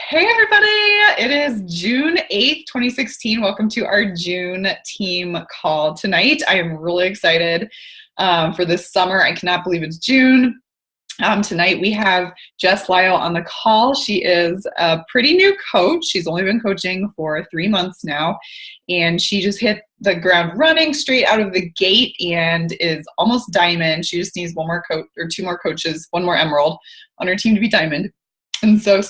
Hey everybody, it is June 8th, 2016. Welcome to our June team call tonight. I am really excited for this summer. I cannot believe it's June. Tonight we have Jess Lyell on the call. She is a pretty new coach. She's only been coaching for 3 months now, and she just hit the ground running straight out of the gate and is almost diamond. She just needs one more coach or two more coaches, one more emerald on her team to be diamond. And so,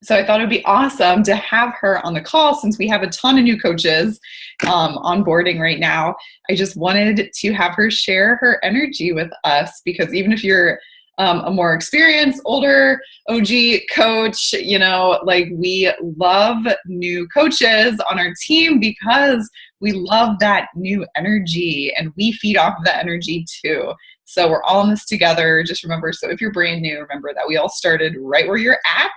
So I thought it would be awesome to have her on the call since we have a ton of new coaches onboarding right now. I just wanted to have her share her energy with us because even if you're a more experienced, older OG coach, we love new coaches on our team because we love that new energy and we feed off of that energy too. So we're all in this together. Just remember, so if you're brand new, remember that we all started right where you're at.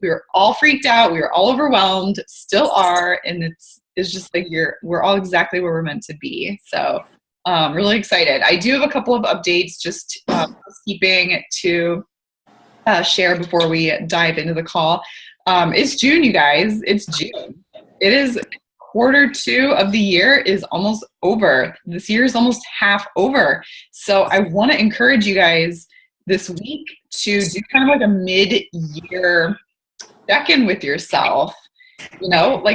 We were all freaked out. We were all overwhelmed, still are. And it's just like we're all exactly where we're meant to be. So really excited. I do have a couple of updates, just housekeeping to share before we dive into the call. It's June, you guys. It's June. It is Q2 of the year is almost over. This year is almost half over. So I want to encourage you guys this week to do kind of like a mid-year check-in with yourself.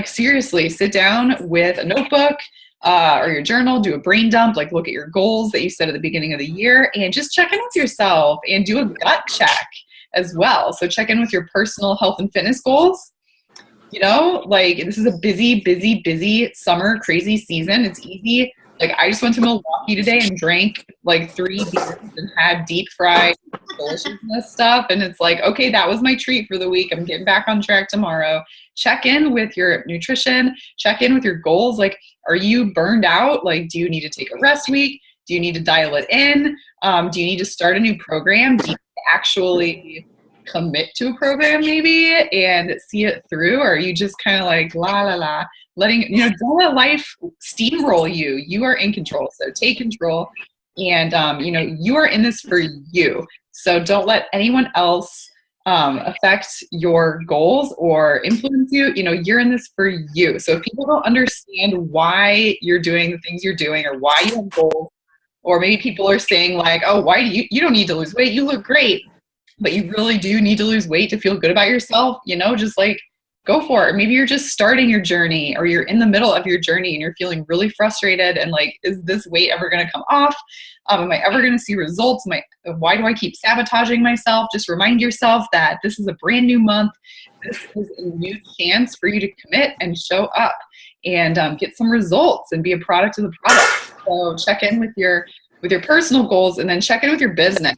Seriously, sit down with a notebook or your journal, do a brain dump, look at your goals that you set at the beginning of the year and just check in with yourself and do a gut check as well. So check in with your personal health and fitness goals. This is a busy summer, crazy season. It's easy. I just went to Milwaukee today and drank 3 beers and had deep fried deliciousness stuff. And it's okay, that was my treat for the week. I'm getting back on track tomorrow. Check in with your nutrition, check in with your goals. Are you burned out? Do you need to take a rest week? Do you need to dial it in? Do you need to start a new program? Do you actually commit to a program maybe and see it through? Or are you just kind of la la la, letting, don't let life steamroll you. You are in control. So take control. And, you are in this for you. So don't let anyone else affect your goals or influence you. You're in this for you. So if people don't understand why you're doing the things you're doing or why you have goals, or maybe people are saying oh, why do you don't need to lose weight. You look great, but you really do need to lose weight to feel good about yourself. Just go for it. Maybe you're just starting your journey or you're in the middle of your journey and you're feeling really frustrated and is this weight ever going to come off? Am I ever going to see results? Why do I keep sabotaging myself? Just remind yourself that this is a brand new month. This is a new chance for you to commit and show up and get some results and be a product of the product. So check in with your personal goals and then check in with your business.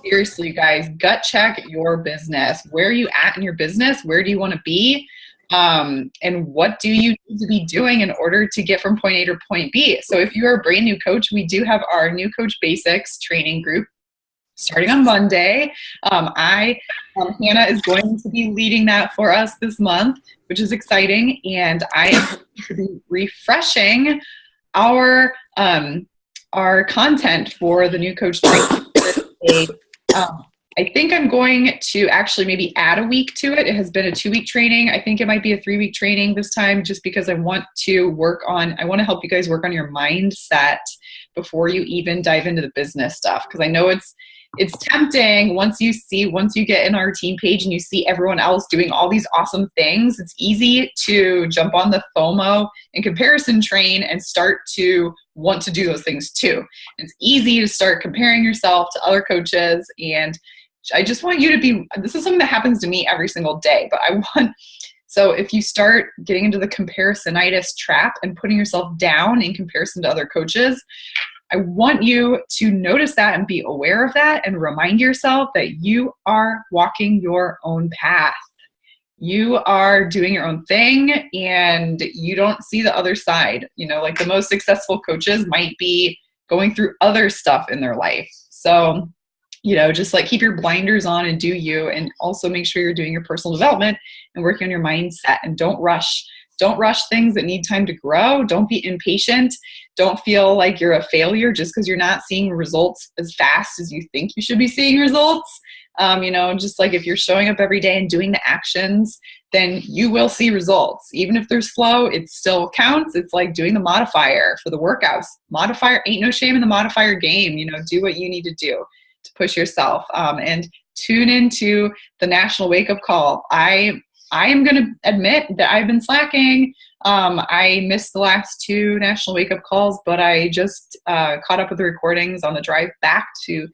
Seriously, you guys, gut check your business. Where are you at in your business? Where do you want to be? And what do you need to be doing in order to get from point A to point B? So if you're a brand new coach, we do have our new Coach Basics training group starting on Monday. Hannah is going to be leading that for us this month, which is exciting. And I am going to be refreshing our content for the new coach training. I think I'm going to actually maybe add a week to it. It has been a 2-week training. I think it might be a 3-week training this time just because I want to help you guys work on your mindset before you even dive into the business stuff. Because I know it's tempting once you get in our team page and you see everyone else doing all these awesome things. It's easy to jump on the FOMO and comparison train and start to want to do those things too. It's easy to start comparing yourself to other coaches. And I just want you to be, this is something that happens to me every single day, so if you start getting into the comparisonitis trap and putting yourself down in comparison to other coaches, I want you to notice that and be aware of that and remind yourself that you are walking your own path. You are doing your own thing and you don't see the other side. The most successful coaches might be going through other stuff in their life. So, just keep your blinders on and do you, and also make sure you're doing your personal development and working on your mindset, and don't rush. Don't rush things that need time to grow. Don't be impatient. Don't feel like you're a failure just because you're not seeing results as fast as you think you should be seeing results. Just like if you're showing up every day and doing the actions, then you will see results. Even if they're slow, it still counts. It's like doing the modifier for the workouts. Modifier, ain't no shame in the modifier game. Do what you need to do to push yourself, and tune into the National Wake Up Call. I am going to admit that I've been slacking. I missed the last 2 National Wake Up Calls, but I just caught up with the recordings on the drive back to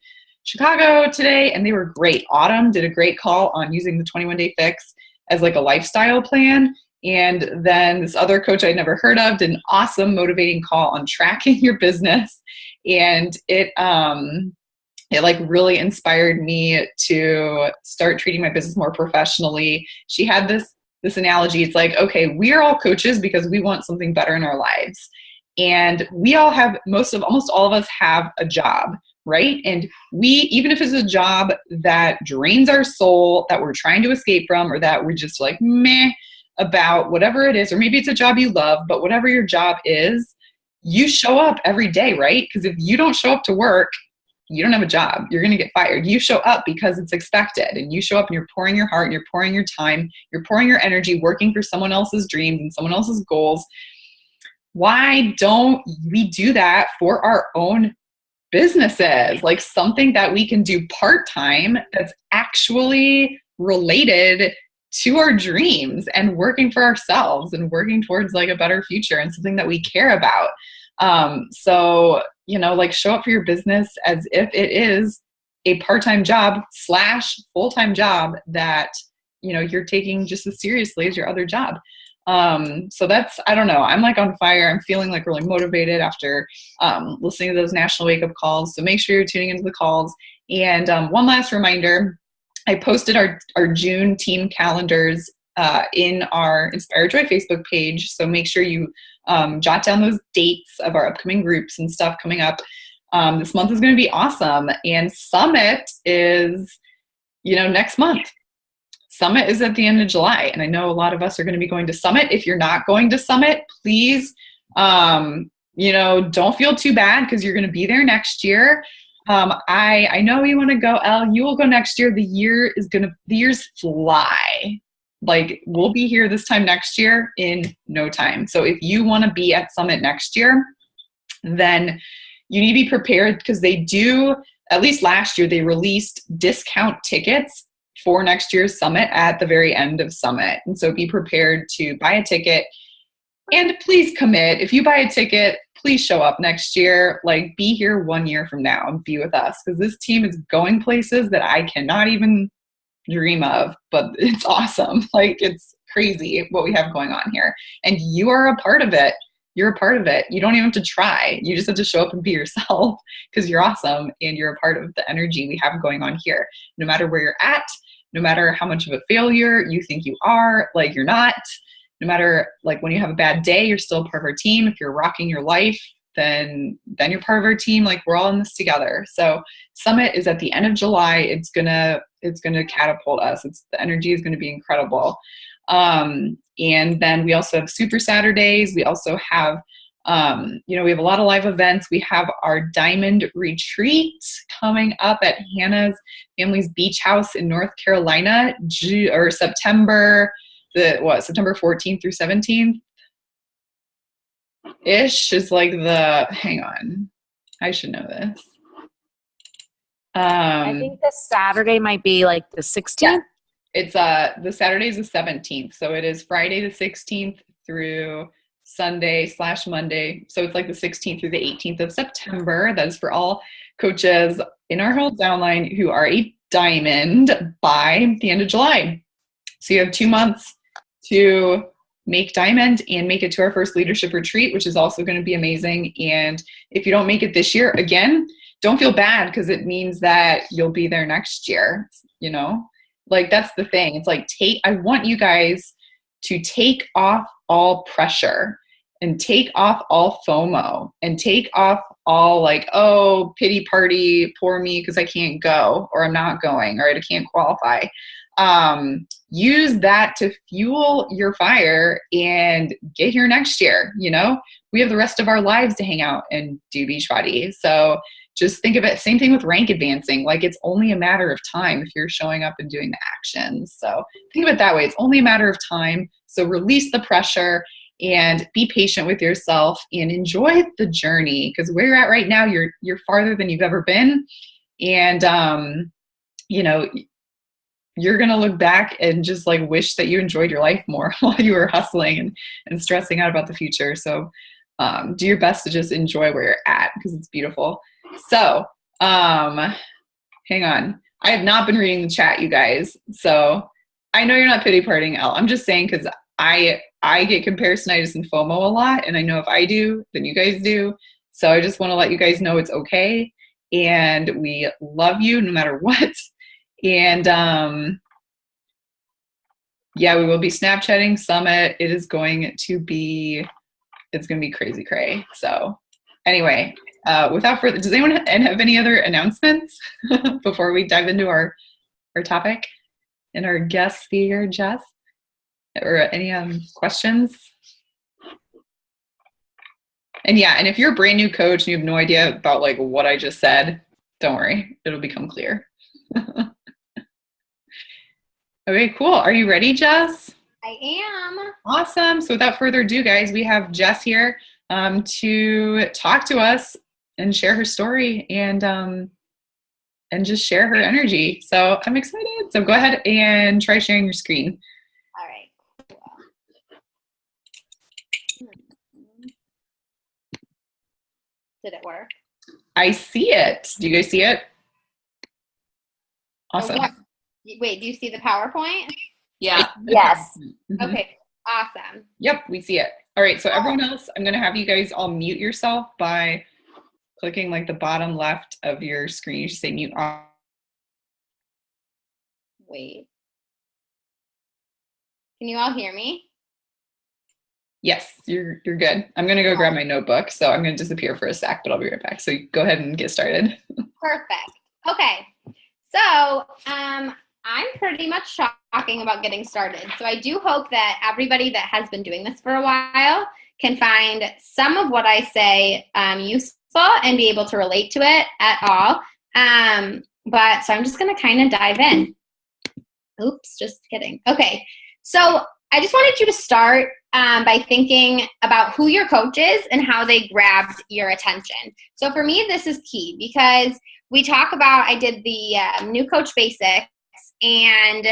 Chicago today, and they were great. Autumn did a great call on using the 21-day fix as like a lifestyle plan. And then this other coach I'd never heard of did an awesome motivating call on tracking your business. And it like really inspired me to start treating my business more professionally. She had this analogy. It's like, okay, we are all coaches because we want something better in our lives. And we all have, almost all of us have a job, right? And even if it's a job that drains our soul, that we're trying to escape from, or that we're just like meh about, whatever it is, or maybe it's a job you love, but whatever your job is, you show up every day, right? Because if you don't show up to work, you don't have a job. You're going to get fired. You show up because it's expected, and you show up and you're pouring your heart, you're pouring your time, you're pouring your energy, working for someone else's dreams and someone else's goals. Why don't we do that for our own businesses? Like something that we can do part-time that's actually related to our dreams and working for ourselves and working towards like a better future and something that we care about. So, like show up for your business as if it is a part-time job / full-time job that, you're taking just as seriously as your other job. So that's, I don't know, I'm like on fire. I'm feeling like really motivated after listening to those National Wake Up Calls. So make sure you're tuning into the calls. And one last reminder, I posted our June team calendars in our Inspire Joy Facebook page. So make sure you jot down those dates of our upcoming groups and stuff coming up. This month is going to be awesome. And Summit is, next month. Summit is at the end of July. And I know a lot of us are going to be going to Summit. If you're not going to Summit, please, don't feel too bad because you're going to be there next year. I know you want to go, Elle. You will go next year. The years fly. Like we'll be here this time next year in no time. So if you want to be at Summit next year, then you need to be prepared because they do, at least last year, they released discount tickets for next year's Summit at the very end of Summit. And so be prepared to buy a ticket and please commit. If you buy a ticket, please show up next year. Like be here 1 year from now and be with us because this team is going places that I cannot even dream of, but it's awesome. Like it's crazy what we have going on here. And you are a part of it. You're a part of it. You don't even have to try. You just have to show up and be yourself because you're awesome and you're a part of the energy we have going on here. No matter where you're at, no matter how much of a failure you think you are, like you're not, no matter like when you have a bad day, you're still part of our team. If you're rocking your life, then you're part of our team. Like we're all in this together. So Summit is at the end of July. It's gonna catapult us. The energy is gonna be incredible. And then we also have Super Saturdays. We also have, we have a lot of live events. We have our Diamond Retreat coming up at Hannah's Family's Beach House in North Carolina, September 14th through 17th. Ish is like hang on, I should know this. I think the Saturday might be like the 16th. Yeah. It's the Saturday is the 17th. So it is Friday the 16th through Sunday / Monday. So it's like the 16th through the 18th of September. That is for all coaches in our whole downline who are a diamond by the end of July. So you have 2 months to make diamond and make it to our first leadership retreat, which is also going to be amazing. And if you don't make it this year, again, don't feel bad because it means that you'll be there next year, Like that's the thing. It's like I want you guys to take off all pressure and take off all FOMO and take off all like, oh, pity party, poor me because I can't go or I'm not going or I can't qualify. Use that to fuel your fire and get here next year. We have the rest of our lives to hang out and do Beachbody. So just think of it, same thing with rank advancing. Like it's only a matter of time if you're showing up and doing the actions. So think of it that way. It's only a matter of time. So release the pressure and be patient with yourself and enjoy the journey, because where you're at right now, you're farther than you've ever been. And, you know, you're going to look back and just like wish that you enjoyed your life more while you were hustling and stressing out about the future. So do your best to just enjoy where you're at, because it's beautiful. So hang on. I have not been reading the chat, you guys. So I know you're not pity partying Elle. I'm just saying, because I get comparisonitis and FOMO a lot. And I know if I do, then you guys do. So I just want to let you guys know it's okay. And we love you no matter what. And yeah, we will be Snapchatting Summit. It's going to be crazy cray. So anyway, without further, does anyone have any other announcements before we dive into our topic and our guest speaker, Jess? Or any questions? And yeah, and if you're a brand new coach and you have no idea about like what I just said, don't worry, it'll become clear. Okay, cool. Are you ready, Jess? I am. Awesome. So without further ado, guys, we have Jess here to talk to us and share her story and just share her energy. So I'm excited. So go ahead and try sharing your screen. All right. Did it work? I see it. Do you guys see it? Awesome. Wait, do you see the PowerPoint? Yeah. Yes. Mm-hmm. Okay, awesome. Yep, we see it. All right, so everyone else, I'm going to have you guys all mute yourself by clicking like the bottom left of your screen. You should say mute on. Wait. Can you all hear me? Yes, you're good. I'm going to go grab my notebook, so I'm going to disappear for a sec, but I'll be right back. So go ahead and get started. Perfect. Okay. So, I'm pretty much talking about getting started. So I do hope that everybody that has been doing this for a while can find some of what I say useful and be able to relate to it at all. But so I'm just going to kind of dive in. Oops, just kidding. Okay. So I just wanted you to start by thinking about who your coach is and how they grabbed your attention. So for me, this is key because we talk about, I did the new coach basics, and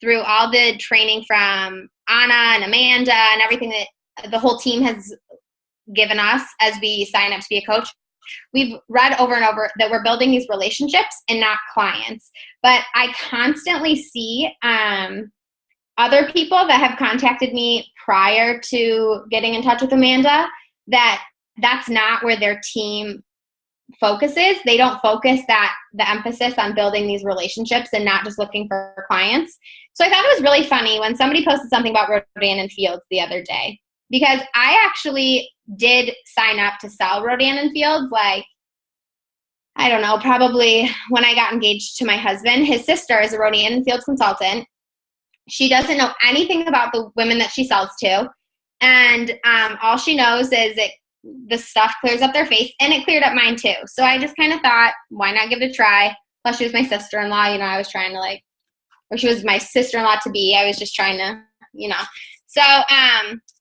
through all the training from Anna and Amanda and everything that the whole team has given us as we sign up to be a coach, we've read over and over that we're building these relationships and not clients. But I constantly see other people that have contacted me prior to getting in touch with Amanda that's not where their team focuses. They don't focus the emphasis on building these relationships and not just looking for clients. So I thought it was really funny when somebody posted something about Rodan and Fields the other day, because I actually did sign up to sell Rodan and Fields, like, I don't know, probably when I got engaged to my husband. His sister is a Rodan and Fields consultant. She doesn't know anything about the women that she sells to. And all she knows is the stuff clears up their face, and it cleared up mine too. So I just kind of thought, why not give it a try? Plus she was my sister-in-law, I was trying to or she was my sister-in-law to be. I was just trying to,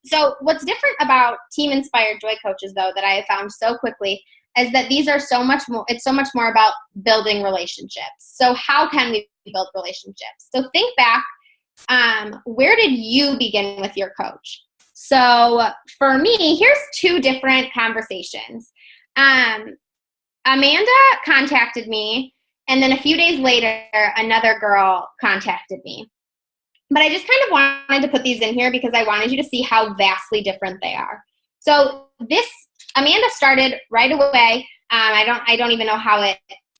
So what's different about team-inspired joy coaches, though, that I have found so quickly is that these are so much more, it's so much more about building relationships. So how can we build relationships? So think back, where did you begin with your coach? So for me, here's two different conversations. Amanda contacted me, and then a few days later, another girl contacted me. But I just kind of wanted to put these in here because I wanted you to see how vastly different they are. So Amanda started right away. I don't even know how it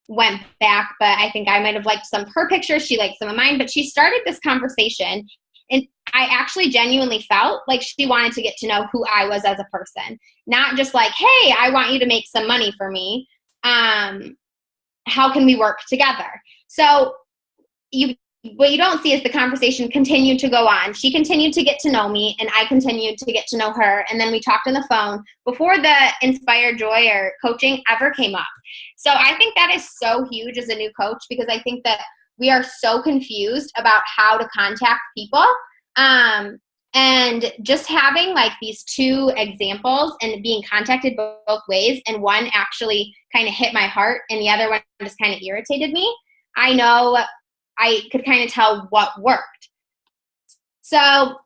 went back, but I think I might have liked some of her pictures. She liked some of mine, but she started this conversation, and I actually genuinely felt like she wanted to get to know who I was as a person, not just like, hey, I want you to make some money for me. How can we work together? So you what you don't see is the conversation continued to go on. She continued to get to know me, and I continued to get to know her. And then we talked on the phone before the Inspire Joy or coaching ever came up. So I think that is so huge as a new coach, because I think that we are so confused about how to contact people. And just having like these two examples and being contacted both ways, and one actually kind of hit my heart and the other one just kind of irritated me, I know I could kind of tell what worked. So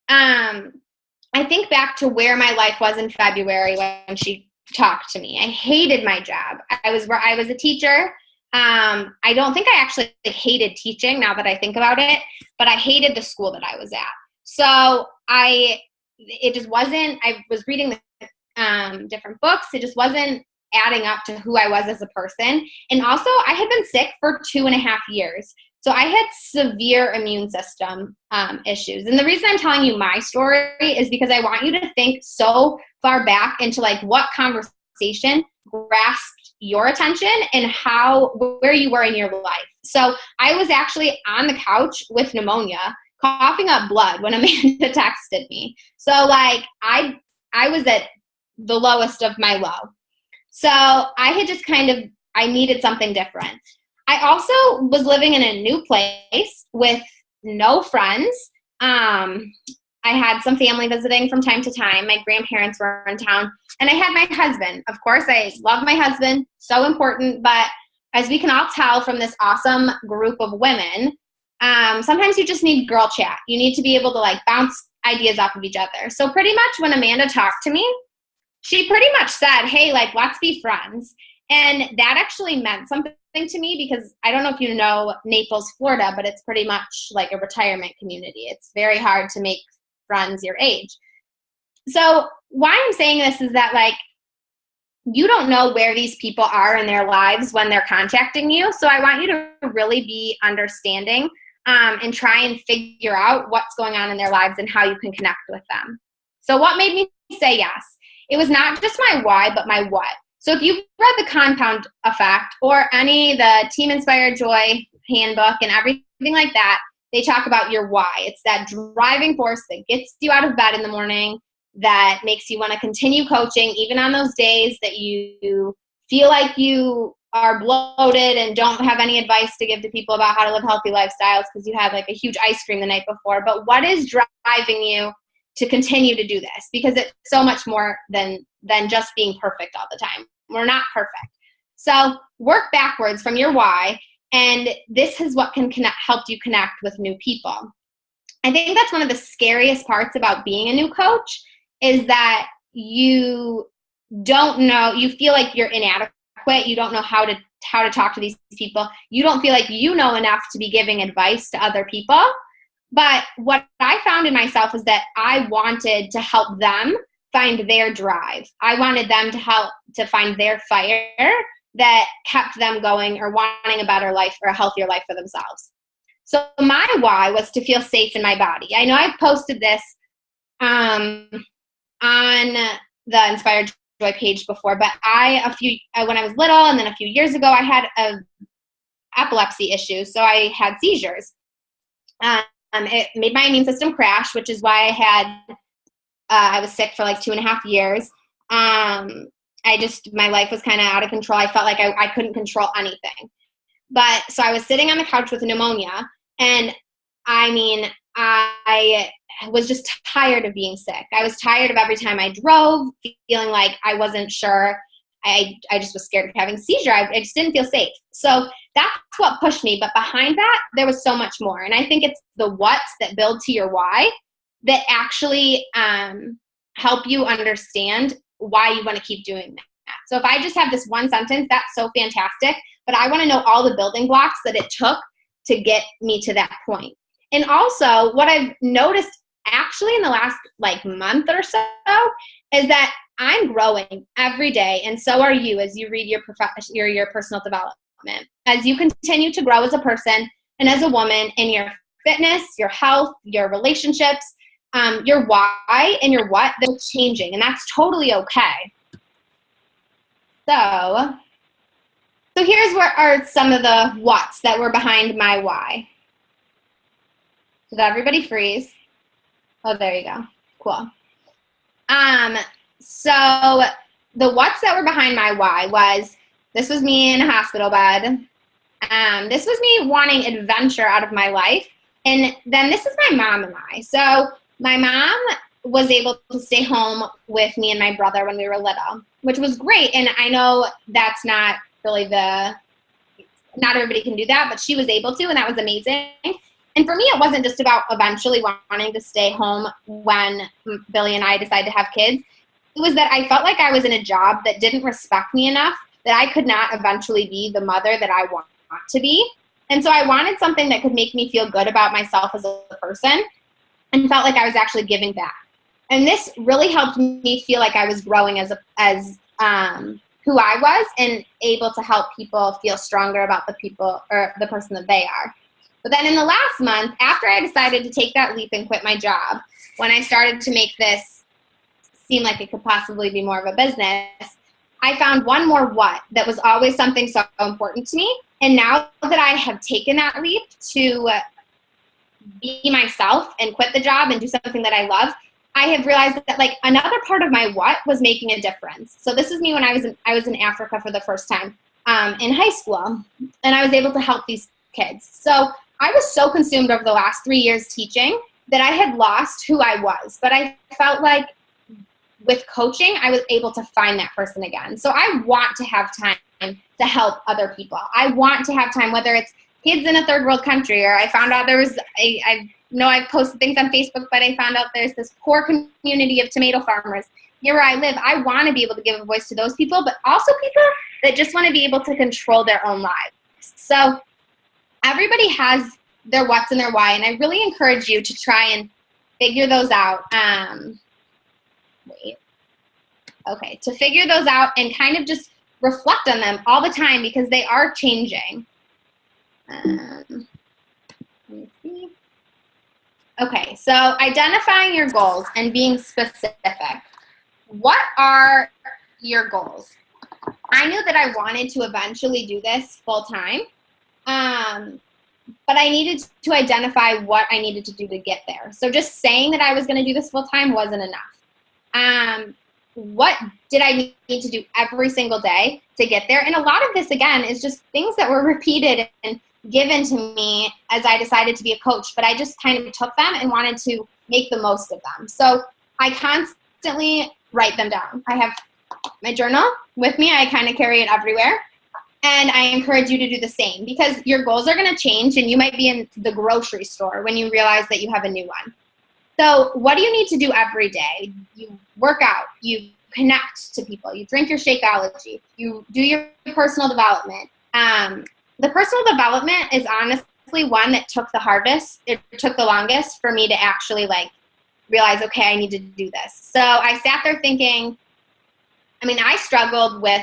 I think back to where my life was in February when she talked to me. I hated my job. I was a teacher. I don't think I actually hated teaching now that I think about it, but I hated the school that I was at. So it just wasn't, I was reading different books. It just wasn't adding up to who I was as a person. And also I had been sick for 2.5 years. So I had severe immune system issues. And the reason I'm telling you my story is because I want you to think so far back into like what conversation grasped your attention and where you were in your life. So I was actually on the couch with pneumonia, coughing up blood when Amanda texted me. So like I was at the lowest of my low. So I had just I needed something different. I also was living in a new place with no friends. I had some family visiting from time to time. My grandparents were in town, and I had my husband. Of course, I love my husband, so important. But as we can all tell from this awesome group of women, sometimes you just need girl chat. You need to be able to like bounce ideas off of each other. So pretty much when Amanda talked to me, she pretty much said, hey, like, let's be friends. And that actually meant something to me, because I don't know if you know Naples, Florida, but it's pretty much like a retirement community. It's very hard to make friends your age. So why I'm saying this is that like, you don't know where these people are in their lives when they're contacting you. So I want you to really be understanding and try and figure out what's going on in their lives and how you can connect with them. So what made me say yes? It was not just my why, but my what. So if you've read the Compound Effect or the Team Inspired Joy handbook and everything like that, they talk about your why. It's that driving force that gets you out of bed in the morning, that makes you want to continue coaching even on those days that you feel like you are bloated and don't have any advice to give to people about how to live healthy lifestyles because you had like a huge ice cream the night before. But what is driving you to continue to do this? Because it's so much more than just being perfect all the time. We're not perfect. So work backwards from your why, and this is what can help you connect with new people. I think that's one of the scariest parts about being a new coach is that you don't know, you feel like you're inadequate. You don't know how to talk to these people. You don't feel like you know enough to be giving advice to other people. But what I found in myself is that I wanted to help them find their drive. I wanted them to find their fire that kept them going or wanting a better life or a healthier life for themselves. So my why was to feel safe in my body. I know I've posted this on the Inspired Joy page before, but when I was little and then a few years ago, I had epilepsy issues. So I had seizures. It made my immune system crash, which is why I was sick for like 2.5 years. My life was kind of out of control. I felt like I couldn't control anything. But so I was sitting on the couch with pneumonia, and I was just tired of being sick. I was tired of every time I drove, feeling like I wasn't sure. I just was scared of having a seizure. I just didn't feel safe. So that's what pushed me. But behind that, there was so much more. And I think it's the what's that build to your why that actually help you understand why you want to keep doing that. So if I just have this one sentence, that's so fantastic. But I want to know all the building blocks that it took to get me to that point. And also what I've noticed actually in the last like month or so is that I'm growing every day, and so are you as you read your personal development. As you continue to grow as a person and as a woman in your fitness, your health, your relationships, your why and your what, they're changing, and that's totally okay. So here's where are some of the what's that were behind my why. Did everybody freeze? Oh, there you go. Cool. So the what's that were behind my why was, this was me in a hospital bed. This was me wanting adventure out of my life. And then this is my mom and I. So my mom was able to stay home with me and my brother when we were little, which was great. And I know that's not really not everybody can do that, but she was able to, and that was amazing. And for me, it wasn't just about eventually wanting to stay home when Billy and I decided to have kids. It was that I felt like I was in a job that didn't respect me enough, that I could not eventually be the mother that I want to be. And so I wanted something that could make me feel good about myself as a person and felt like I was actually giving back. And this really helped me feel like I was growing as who I was and able to help people feel stronger about the people or the person that they are. But then in the last month, after I decided to take that leap and quit my job, when I started to make this seem like it could possibly be more of a business, I found one more what that was always something so important to me. And now that I have taken that leap to be myself and quit the job and do something that I love, I have realized that like another part of my what was making a difference. So this is me when I was in Africa for the first time in high school, and I was able to help these kids. So I was so consumed over the last 3 years teaching that I had lost who I was, but I felt like with coaching, I was able to find that person again. So I want to have time to help other people. I want to have time, whether it's kids in a third world country, or I found out there was, I know I've posted things on Facebook, but I found out there's this poor community of tomato farmers here where I live. I want to be able to give a voice to those people, but also people that just want to be able to control their own lives. So everybody has their what's and their why, and I really encourage you to try and figure those out. To figure those out and kind of just reflect on them all the time because they are changing. Let me see. Okay, so identifying your goals and being specific. What are your goals? I knew that I wanted to eventually do this full time, but I needed to identify what I needed to do to get there. So just saying that I was going to do this full time wasn't enough. What did I need to do every single day to get there? And a lot of this, again, is just things that were repeated and given to me as I decided to be a coach, but I just kind of took them and wanted to make the most of them. So I constantly write them down. I have my journal with me. I kind of carry it everywhere. And I encourage you to do the same because your goals are going to change and you might be in the grocery store when you realize that you have a new one. So what do you need to do every day? You work out, you connect to people, you drink your Shakeology, you do your personal development. The personal development is honestly one that took the hardest. It took the longest for me to actually like realize, okay, I need to do this. So I sat there thinking, I struggled with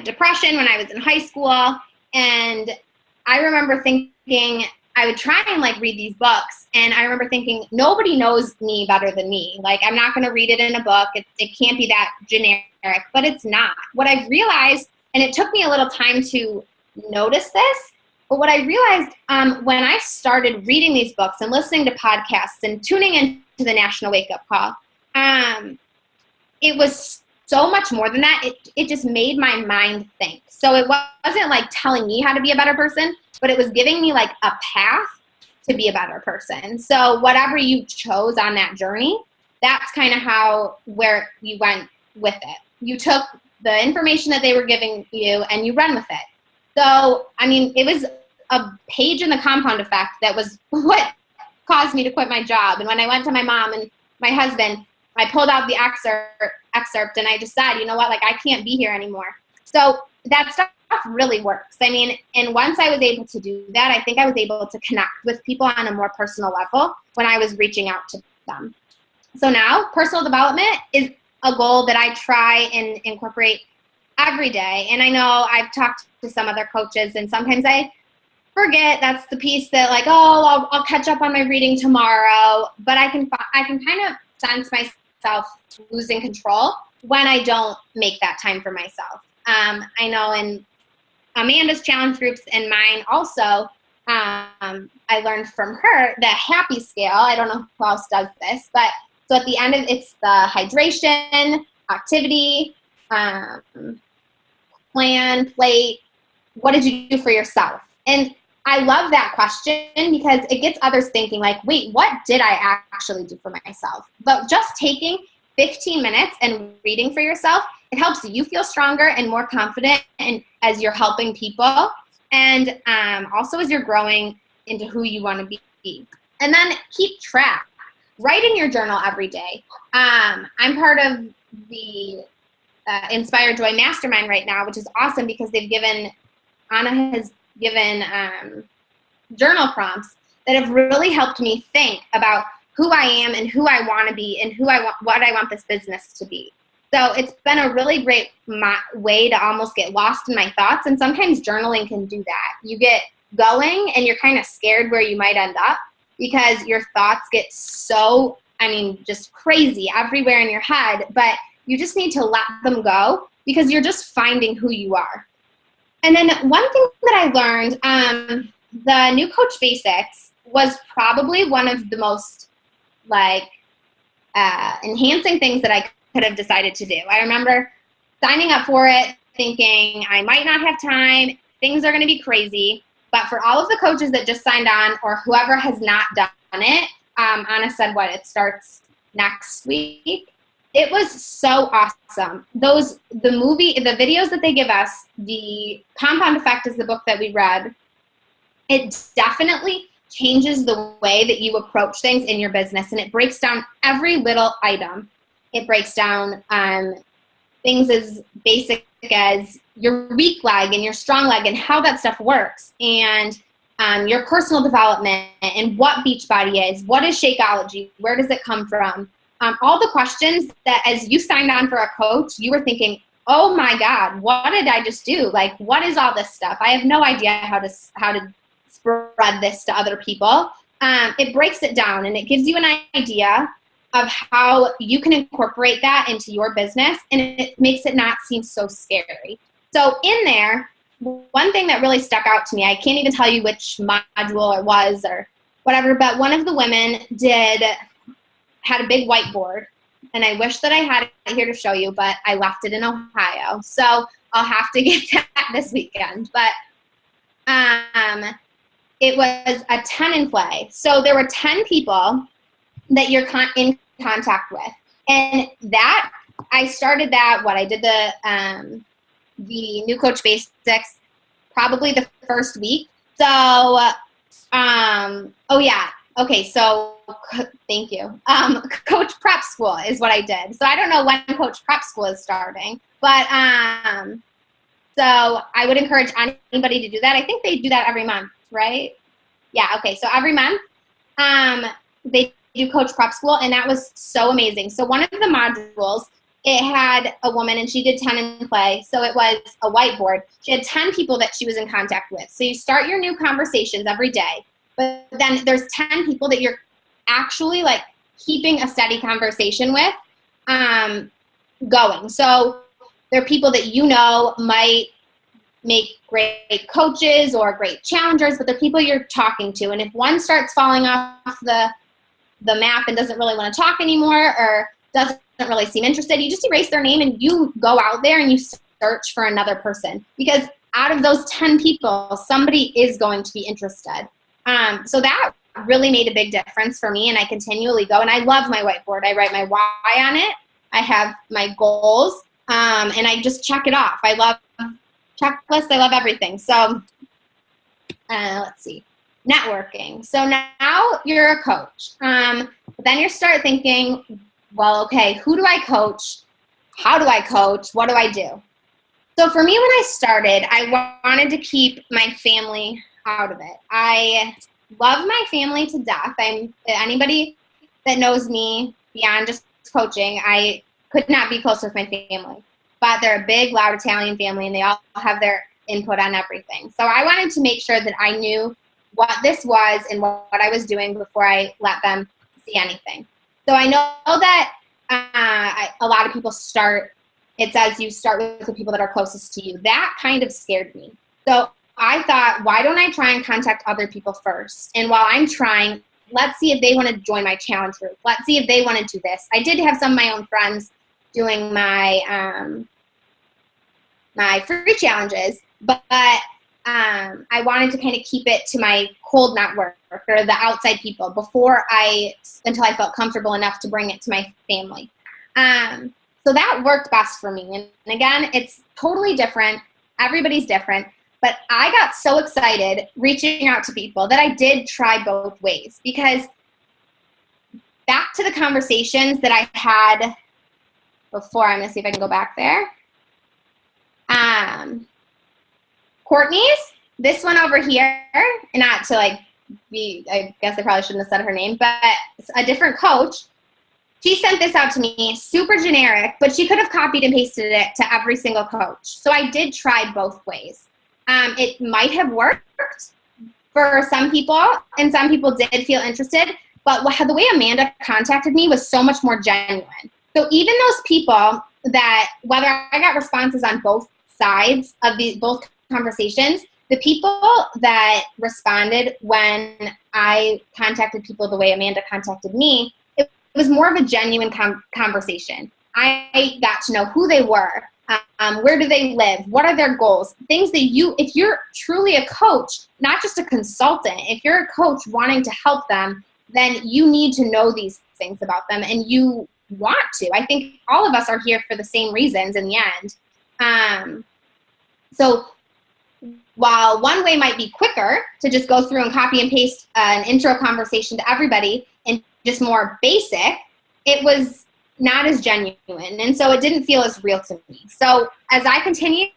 depression when I was in high school. And I remember thinking, I would try and like read these books. And I remember thinking, nobody knows me better than me. Like, I'm not going to read it in a book. It can't be that generic, but it's not. What I've realized, and it took me a little time to notice this, but what I realized when I started reading these books and listening to podcasts and tuning into the National Wake Up Call, it was so much more than that. It just made my mind think. So it wasn't like telling me how to be a better person, but it was giving me like a path to be a better person. So whatever you chose on that journey, that's kind of where you went with it. You took the information that they were giving you and you ran with it. So, it was a page in the compound effect that was what caused me to quit my job. And when I went to my mom and my husband, I pulled out the excerpt and I just said, you know what, like I can't be here anymore. So that stuff really works. And once I was able to do that, I think I was able to connect with people on a more personal level when I was reaching out to them. So now personal development is a goal that I try and incorporate every day. And I know I've talked to some other coaches and sometimes I forget. That's the piece that like, I'll catch up on my reading tomorrow. But I can kind of sense myself losing control when I don't make that time for myself. I know in Amanda's challenge groups and mine also, I learned from her the happy scale. I don't know who else does this, but so at the end of it's the hydration, activity, plan, plate. What did you do for yourself? And I love that question because it gets others thinking like, wait, what did I actually do for myself? But just taking 15 minutes and reading for yourself, it helps you feel stronger and more confident and as you're helping people and also as you're growing into who you want to be. And then keep track. Write in your journal every day. I'm part of the Inspire Joy Mastermind right now, which is awesome because Anna has given journal prompts that have really helped me think about who I am and who I want to be and what I want this business to be. So it's been a really great way to almost get lost in my thoughts. And sometimes journaling can do that. You get going and you're kind of scared where you might end up because your thoughts get so, just crazy everywhere in your head. But you just need to let them go because you're just finding who you are. And then one thing that I learned, the New Coach Basics was probably one of the most enhancing things that I could have decided to do. I remember signing up for it thinking I might not have time, things are going to be crazy. But for all of the coaches that just signed on or whoever has not done it, Anna said it starts next week. It was so awesome. The videos that they give us, the Compound Effect is the book that we read. It definitely changes the way that you approach things in your business, and it breaks down every little item. It breaks down things as basic as your weak leg and your strong leg and how that stuff works, and your personal development and what Beachbody is, what is Shakeology, where does it come from? All the questions that as you signed on for a coach, you were thinking, oh my God, what did I just do? Like, what is all this stuff? I have no idea how to spread this to other people. It breaks it down and it gives you an idea of how you can incorporate that into your business, and it makes it not seem so scary. So in there, one thing that really stuck out to me, I can't even tell you which module it was or whatever, but one of the women had a big whiteboard, and I wish that I had it here to show you, but I left it in Ohio. So I'll have to get that this weekend. But it was a 10 in play. So there were 10 people that you're in contact with. And that, I started that, I did the New Coach Basics probably the first week. So, okay, so thank you. Coach Prep School is what I did. So I don't know when Coach Prep School is starting, but so I would encourage anybody to do that. I think they do that every month, right? Yeah, okay, so every month they do Coach Prep School, and that was so amazing. So one of the modules, it had a woman, and she did 10 in play, so it was a whiteboard. She had 10 people that she was in contact with. So you start your new conversations every day, but then there's 10 people that you're actually keeping a steady conversation with going. So there are people that might make great coaches or great challengers, but they're people you're talking to. And if one starts falling off the map and doesn't really want to talk anymore or doesn't really seem interested, you just erase their name and you go out there and you search for another person, because out of those 10 people, somebody is going to be interested. So that really made a big difference for me, and I continually go, and I love my whiteboard. I write my why on it. I have my goals, and I just check it off. I love checklists. I love everything. So let's see. Networking. So now you're a coach. But then you start thinking, well, okay, who do I coach? How do I coach? What do I do? So for me, when I started, I wanted to keep my family out of it. I love my family to death. Anybody that knows me beyond just coaching, I could not be closer with my family. But they're a big, loud Italian family, and they all have their input on everything. So I wanted to make sure that I knew what this was and what I was doing before I let them see anything. So I know that a lot of people it says you start with the people that are closest to you. That kind of scared me. So I thought, why don't I try and contact other people first? And while I'm trying, let's see if they want to join my challenge group. Let's see if they want to do this. I did have some of my own friends doing my my free challenges, but I wanted to kind of keep it to my cold network or the outside people until I felt comfortable enough to bring it to my family. So that worked best for me. And again, it's totally different. Everybody's different. But I got so excited reaching out to people that I did try both ways, because back to the conversations that I had before, I'm going to see if I can go back there. Courtney's, this one over here, and not to I guess I probably shouldn't have said her name, but a different coach, she sent this out to me, super generic, but she could have copied and pasted it to every single coach. So I did try both ways. It might have worked for some people, and some people did feel interested, but the way Amanda contacted me was so much more genuine. So even those people that, whether I got responses on both sides of both conversations, the people that responded when I contacted people the way Amanda contacted me, it was more of a genuine conversation. I got to know who they were, where do they live, what are their goals, things that if you're truly a coach, not just a consultant, if you're a coach wanting to help them, then you need to know these things about them, and you want to. I think all of us are here for the same reasons in the end. So while one way might be quicker to just go through and copy and paste an intro conversation to everybody and just more basic, it was not as genuine. And so it didn't feel as real to me. So as I continued,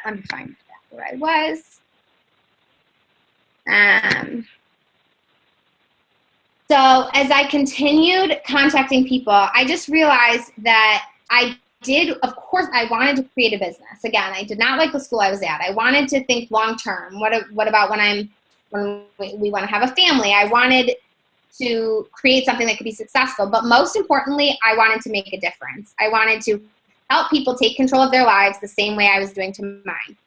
let me find where I was. So as I continued contacting people, I just realized that of course, I wanted to create a business. Again, I did not like the school I was at. I wanted to think long term. What about when we want to have a family? I wanted to create something that could be successful. But most importantly, I wanted to make a difference. I wanted to help people take control of their lives the same way I was doing to mine,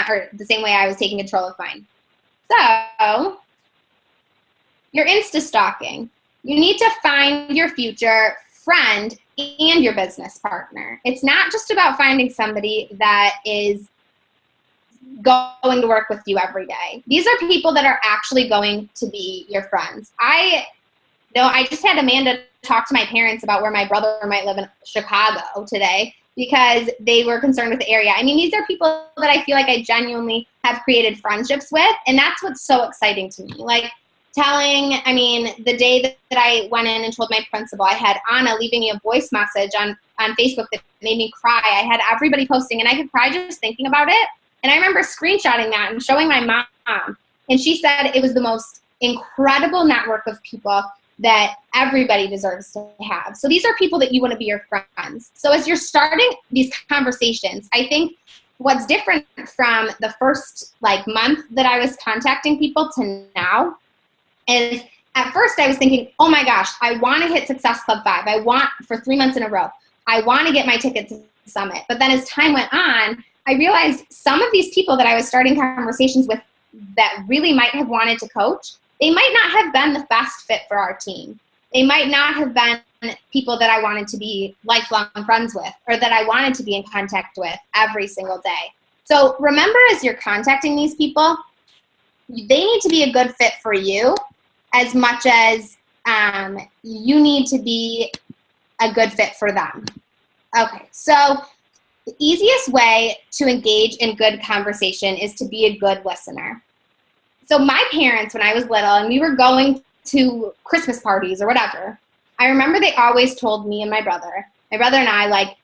or the same way I was taking control of mine. So you're Insta stalking. You need to find your future friend and your business partner. It's not just about finding somebody that is going to work with you every day. These are people that are actually going to be your friends. I just had Amanda talk to my parents about where my brother might live in Chicago today because they were concerned with the area. I mean, these are people that I feel like I genuinely have created friendships with, and that's what's so exciting to me. Like, the day that I went in and told my principal, I had Anna leaving me a voice message on Facebook that made me cry. I had everybody posting, and I could cry just thinking about it. And I remember screenshotting that and showing my mom. And she said it was the most incredible network of people that everybody deserves to have. So these are people that you want to be your friends. So as you're starting these conversations, I think what's different from the first month that I was contacting people to now is, at first I was thinking, oh my gosh, I want to hit Success Club 5. I want for 3 months in a row. I want to get my ticket to Summit. But then as time went on, I realized some of these people that I was starting conversations with that really might have wanted to coach, they might not have been the best fit for our team. They might not have been people that I wanted to be lifelong friends with, or that I wanted to be in contact with every single day. So remember, as you're contacting these people, they need to be a good fit for you as much as you need to be a good fit for them. Okay, so the easiest way to engage in good conversation is to be a good listener. So my parents, when I was little and we were going to Christmas parties or whatever, I remember they always told me and my brother and I,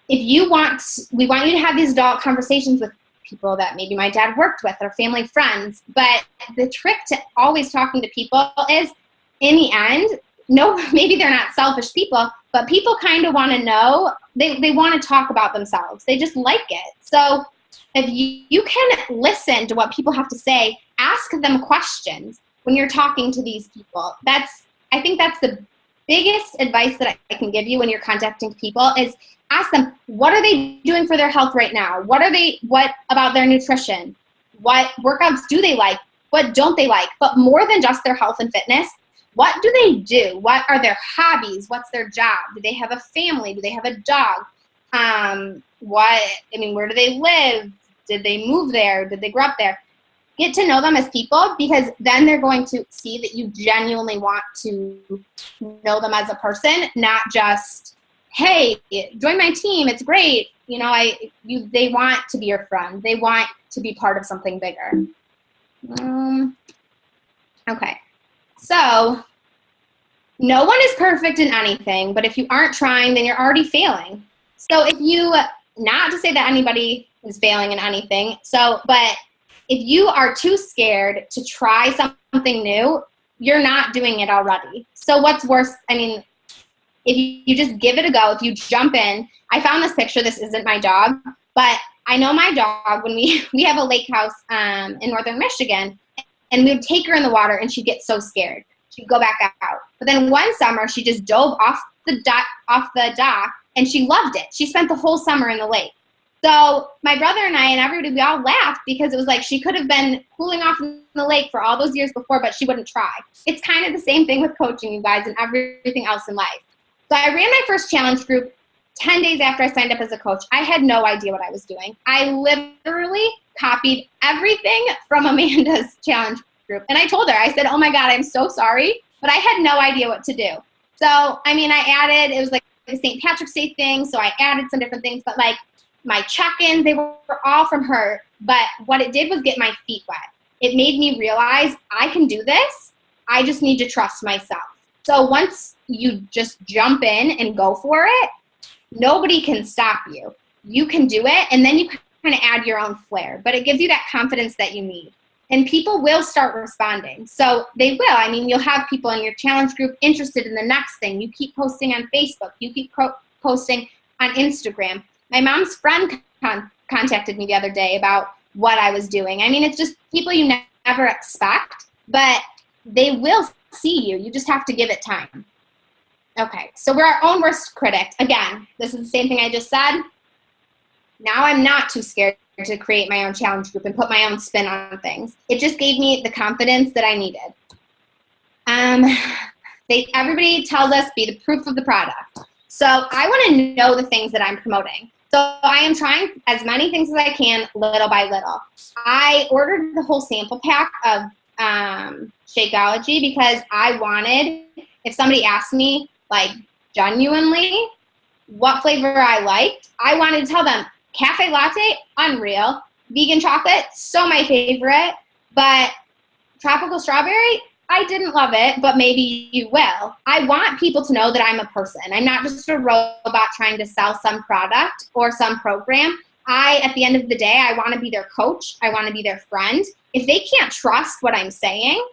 we want you to have these adult conversations with people that maybe my dad worked with or family friends. But the trick to always talking to people is, in the end, no, maybe they're not selfish people, but people kind of want to know, they want to talk about themselves. They just like it. So if you can listen to what people have to say, ask them questions when you're talking to these people. I think that's the biggest advice that I can give you when you're contacting people is ask them, what are they doing for their health right now? What about their nutrition? What workouts do they like? What don't they like? But more than just their health and fitness, what do they do? What are their hobbies? What's their job? Do they have a family? Do they have a dog? Where do they live? Did they move there? Did they grow up there? Get to know them as people, because then they're going to see that you genuinely want to know them as a person, not just, hey, join my team, it's great. They want to be your friend. They want to be part of something bigger. Okay. So no one is perfect in anything, but if you aren't trying, then you're already failing. So not to say that anybody is failing in anything, but if you are too scared to try something new, you're not doing it already. So what's worse, if you just give it a go, if you jump in, I found this picture, this isn't my dog, but I know my dog, when we have a lake house in northern Michigan, and we would take her in the water and she'd get so scared. She'd go back out. But then one summer, she just dove off the dock, and she loved it. She spent the whole summer in the lake. So my brother and I and everybody, we all laughed because it was like she could have been cooling off in the lake for all those years before, but she wouldn't try. It's kind of the same thing with coaching, you guys, and everything else in life. So I ran my first challenge group 10 days after I signed up as a coach. I had no idea what I was doing. I literally copied everything from Amanda's challenge group. And I told her, I said, oh my God, I'm so sorry, but I had no idea what to do. So, I added, it was like the St. Patrick's Day thing, so I added some different things, but like my check-ins, they were all from her. But what it did was get my feet wet. It made me realize I can do this. I just need to trust myself. So once you just jump in and go for it, nobody can stop you. You can do it, and then you kind of add your own flair. But it gives you that confidence that you need. And people will start responding. So they will. You'll have people in your challenge group interested in the next thing. You keep posting on Facebook. You keep posting on Instagram. My mom's friend contacted me the other day about what I was doing. It's just people you never expect, but they will see you. You just have to give it time. Okay, so we're our own worst critic. Again, this is the same thing I just said. Now I'm not too scared to create my own challenge group and put my own spin on things. It just gave me the confidence that I needed. Everybody tells us be the proof of the product. So I want to know the things that I'm promoting. So I am trying as many things as I can, little by little. I ordered the whole sample pack of Shakeology because I wanted, if somebody asked me, like, genuinely what flavor I liked, I wanted to tell them cafe latte, unreal. Vegan chocolate, so my favorite. But tropical strawberry, I didn't love it, but maybe you will. I want people to know that I'm a person. I'm not just a robot trying to sell some product or some program. At the end of the day, I want to be their coach. I want to be their friend. If they can't trust what I'm saying,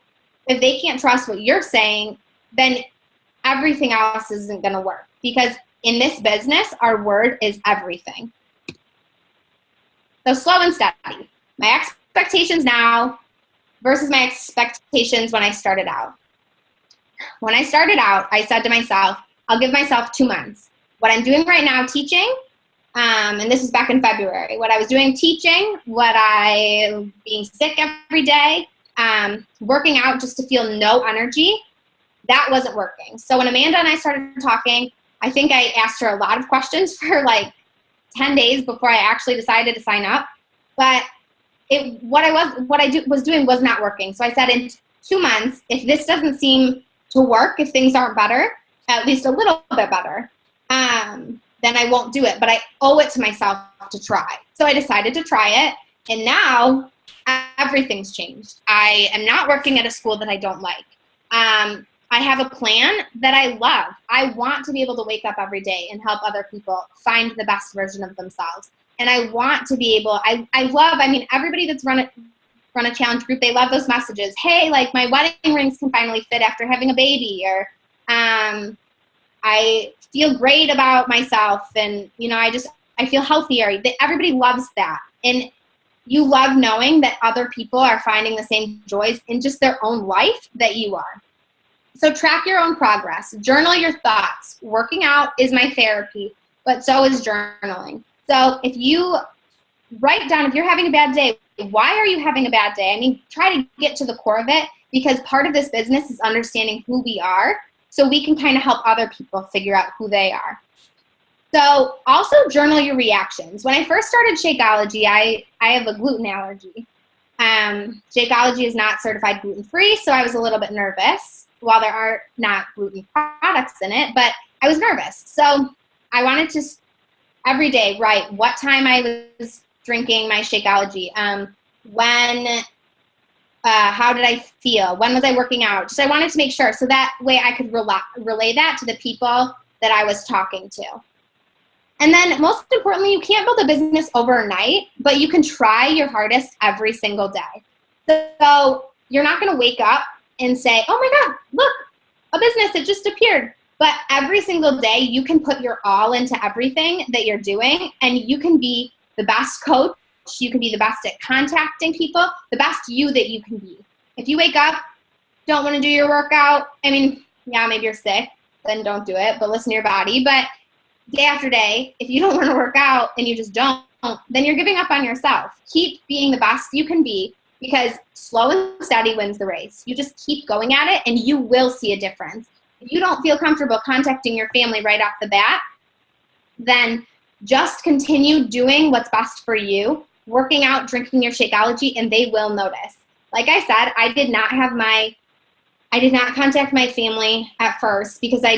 if they can't trust what you're saying, then everything else isn't going to work. Because in this business, our word is everything. So slow and steady. My expectations now versus my expectations when I started out. When I started out, I said to myself, I'll give myself 2 months. What I'm doing right now, teaching, and this was back in February, what I was doing teaching, being sick every day, working out just to feel no energy, that wasn't working. So when Amanda and I started talking, I think I asked her a lot of questions for like 10 days before I actually decided to sign up. But what I was doing was not working. So I said in 2 months, if this doesn't seem to work, if things aren't better, at least a little bit better, then I won't do it. But I owe it to myself to try. So I decided to try it. And now everything's changed. I am not working at a school that I don't like. I have a plan that I love. I want to be able to wake up every day and help other people find the best version of themselves. And I want to be able, everybody that's run a challenge group, they love those messages. Hey, like my wedding rings can finally fit after having a baby, or I feel great about myself, and I feel healthier. Everybody loves that. And you love knowing that other people are finding the same joys in just their own life that you are. So track your own progress. Journal your thoughts. Working out is my therapy, but so is journaling. So if you write down, if you're having a bad day, why are you having a bad day? I mean, try to get to the core of it, because part of this business is understanding who we are so we can kind of help other people figure out who they are. So also journal your reactions. When I first started Shakeology, I have a gluten allergy. Shakeology is not certified gluten-free, so I was a little bit nervous. While there are not gluten products in it, but I was nervous. So I wanted to every day write what time I was drinking my Shakeology, how did I feel, when was I working out. Just I wanted to make sure, so that way I could relay that to the people that I was talking to. And then most importantly, you can't build a business overnight, but you can try your hardest every single day. So you're not going to wake up and say, oh my God, look, a business, it just appeared. But every single day you can put your all into everything that you're doing, and you can be the best coach. You can be the best at contacting people, the best you that you can be. If you wake up, don't want to do your workout, I mean, yeah, maybe you're sick, then don't do it, but listen to your body. But day after day, if you don't want to work out and you just don't, then you're giving up on yourself. Keep being the best you can be, because slow and steady wins the race. You just keep going at it and you will see a difference. If you don't feel comfortable contacting your family right off the bat, then just continue doing what's best for you, working out, drinking your Shakeology, and they will notice. Like I said, I did not contact my family at first because I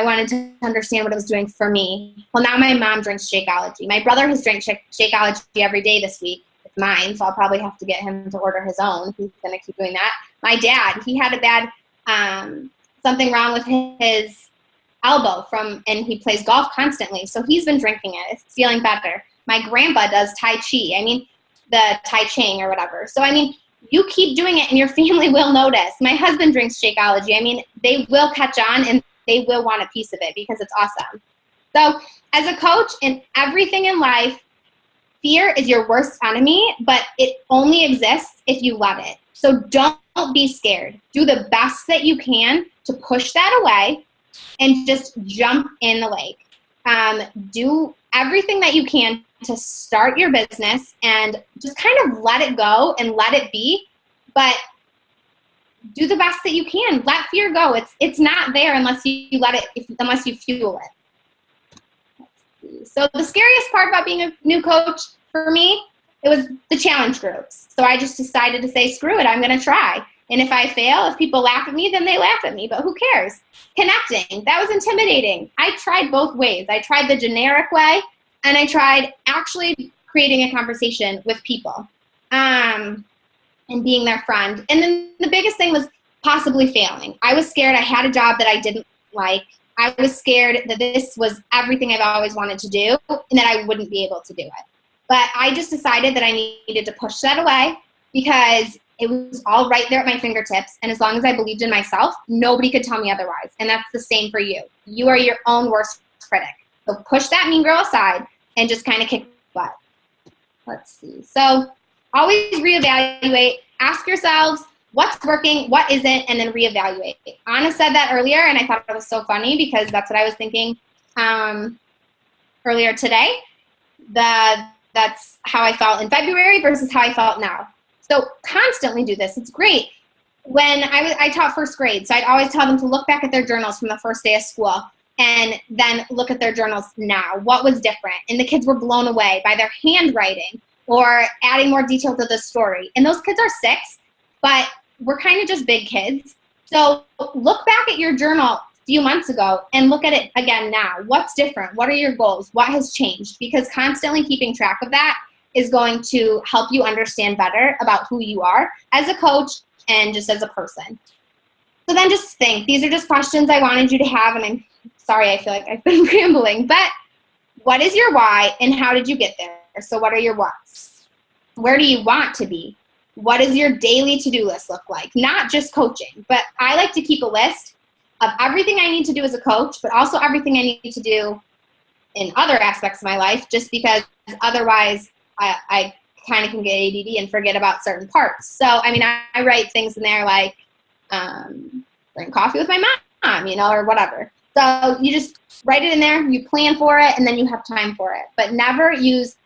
wanted to understand what it was doing for me. Well, now my mom drinks Shakeology. My brother has drank Shakeology every day this week. It's mine, so I'll probably have to get him to order his own. He's going to keep doing that. My dad, he had a bad, something wrong with his elbow and he plays golf constantly. So he's been drinking it. It's feeling better. My grandpa does Tai Chi. I mean, the Tai Ching or whatever. So, I mean, you keep doing it and your family will notice. My husband drinks Shakeology. I mean, they will catch on and they will want a piece of it because it's awesome. So as a coach in everything in life, fear is your worst enemy, but it only exists if you let it. So don't be scared. Do the best that you can to push that away and just jump in the lake. Do everything that you can to start your business and just kind of let it go and let it be, but do the best that you can. Let fear go. It's not there unless you let it, unless you fuel it. So the scariest part about being a new coach for me, it was the challenge groups. So I just decided to say, screw it, I'm going to try. And if I fail, if people laugh at me, then they laugh at me, but who cares? Connecting, that was intimidating. I tried both ways. I tried the generic way, and I tried actually creating a conversation with people and being their friend. And then the biggest thing was possibly failing. I was scared. I had a job that I didn't like. I was scared that this was everything I've always wanted to do and that I wouldn't be able to do it. But I just decided that I needed to push that away because it was all right there at my fingertips. And as long as I believed in myself, nobody could tell me otherwise. And that's the same for you. You are your own worst critic. So push that mean girl aside and just kind of kick butt. Let's see. So always reevaluate. Ask yourselves what's working, what isn't, and then reevaluate. Anna said that earlier, and I thought it was so funny because that's what I was thinking earlier today. That's how I felt in February versus how I felt now. So constantly do this. It's great. When I taught first grade, so I'd always tell them to look back at their journals from the first day of school and then look at their journals now. What was different? And the kids were blown away by their handwriting or adding more detail to the story. And those kids are 6, but we're kind of just big kids. So look back at your journal a few months ago and look at it again now. What's different? What are your goals? What has changed? Because constantly keeping track of that is going to help you understand better about who you are as a coach and just as a person. So then just think, these are just questions I wanted you to have, and I'm sorry, I feel like I've been rambling, but what is your why and how did you get there? So what are your whats? Where do you want to be? What does your daily to-do list look like? Not just coaching, but I like to keep a list of everything I need to do as a coach, but also everything I need to do in other aspects of my life, just because otherwise I kind of can get ADD and forget about certain parts. So, I mean, I write things in there like drink coffee with my mom, or whatever. So you just write it in there, you plan for it, and then you have time for it. But never use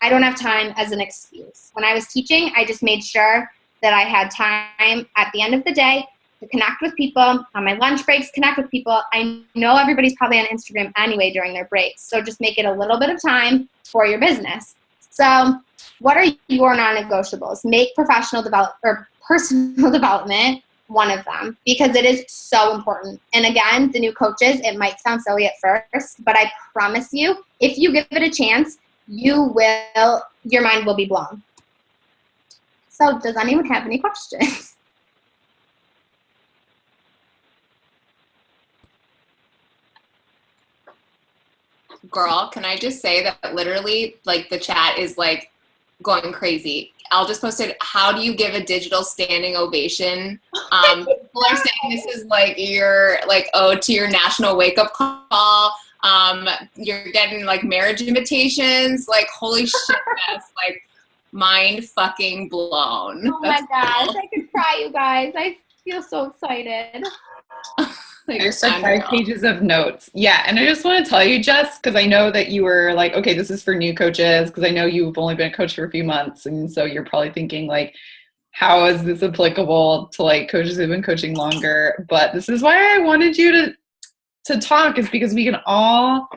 I don't have time as an excuse. When I was teaching, I just made sure that I had time at the end of the day to connect with people, on my lunch breaks, connect with people. I know everybody's probably on Instagram anyway during their breaks, so just make it a little bit of time for your business. So what are your non-negotiables? Make professional develop or personal development one of them, because it is so important. And again, the new coaches, it might sound silly at first, but I promise you, if you give it a chance, your mind will be blown. So does anyone have any questions? Girl, can I just say that literally, like, the chat is like going crazy. I'll just post it. How do you give a digital standing ovation? People are saying this is like your ode to your national wake up call. You're getting like marriage invitations. Like, holy shit, that's like mind fucking blown. Oh my gosh, I could cry, you guys. I feel so excited. There's like 5 pages of notes. Yeah, and I just want to tell you, Jess, because I know that you were like, okay, this is for new coaches, because I know you've only been a coach for a few months, and so you're probably thinking like, how is this applicable to like coaches who've been coaching longer? But this is why I wanted you to talk, is because we can all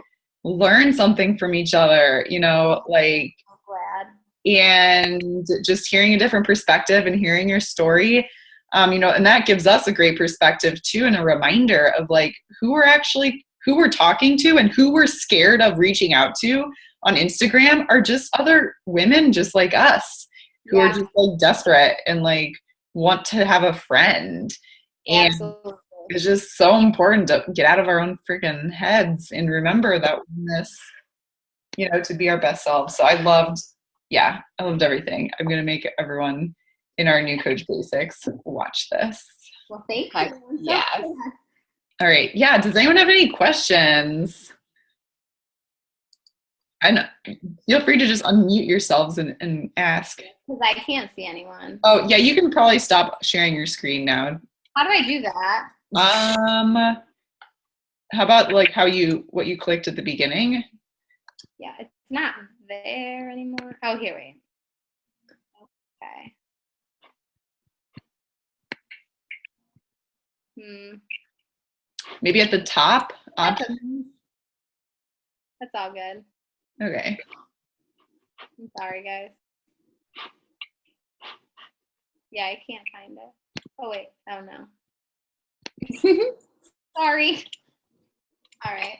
learn something from each other, you know, like, I'm glad. And just hearing a different perspective and hearing your story. You know, and that gives us a great perspective too, and a reminder of like who we're talking to and who we're scared of reaching out to on Instagram are just other women just like us who are just like desperate and like want to have a friend. And Absolutely. it's just so important to get out of our own freaking heads and remember that this, you know, to be our best selves. So I loved everything. I'm going to make everyone in our new Coach Basics watch this. Well, thank you. Yes. All right. Yeah. Does anyone have any questions? And feel free to just unmute yourselves and ask. Because I can't see anyone. Oh, yeah. You can probably stop sharing your screen now. How do I do that? How about like what you clicked at the beginning? Yeah, it's not there anymore. Oh, here we go. Okay. Maybe at the top That's options. That's all good. Okay. I'm sorry, guys. Yeah, I can't find it. Oh, wait. Oh, no. Sorry. All right.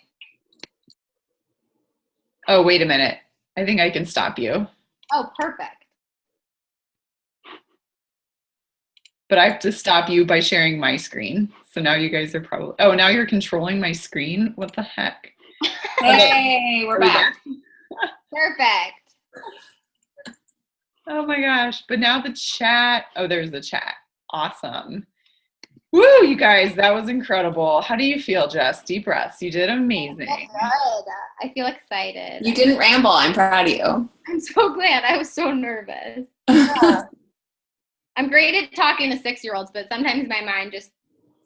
Oh, wait a minute. I think I can stop you. Oh, perfect. But I have to stop you by sharing my screen. So now you guys are probably, now you're controlling my screen? What the heck? Hey, we're back. Perfect. Oh my gosh. But now the chat, there's the chat. Awesome. Woo, you guys, that was incredible. How do you feel, Jess? Deep breaths. You did amazing. I feel good. I feel excited. You didn't ramble. I'm proud of you. I'm so glad. I was so nervous. Yeah. I'm great at talking to 6-year-olds, but sometimes my mind just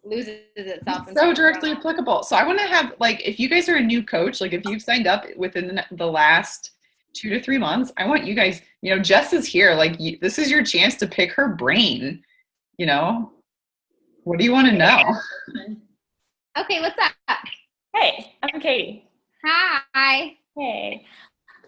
loses itself. It's so directly applicable. So I want to have, like, if you guys are a new coach, like if you've signed up within the last 2 to 3 months, I want you guys, you know, Jess is here. Like, this is your chance to pick her brain, you know? What do you want to know? Okay, what's up? Hey, I'm Katie. Hi. Hey.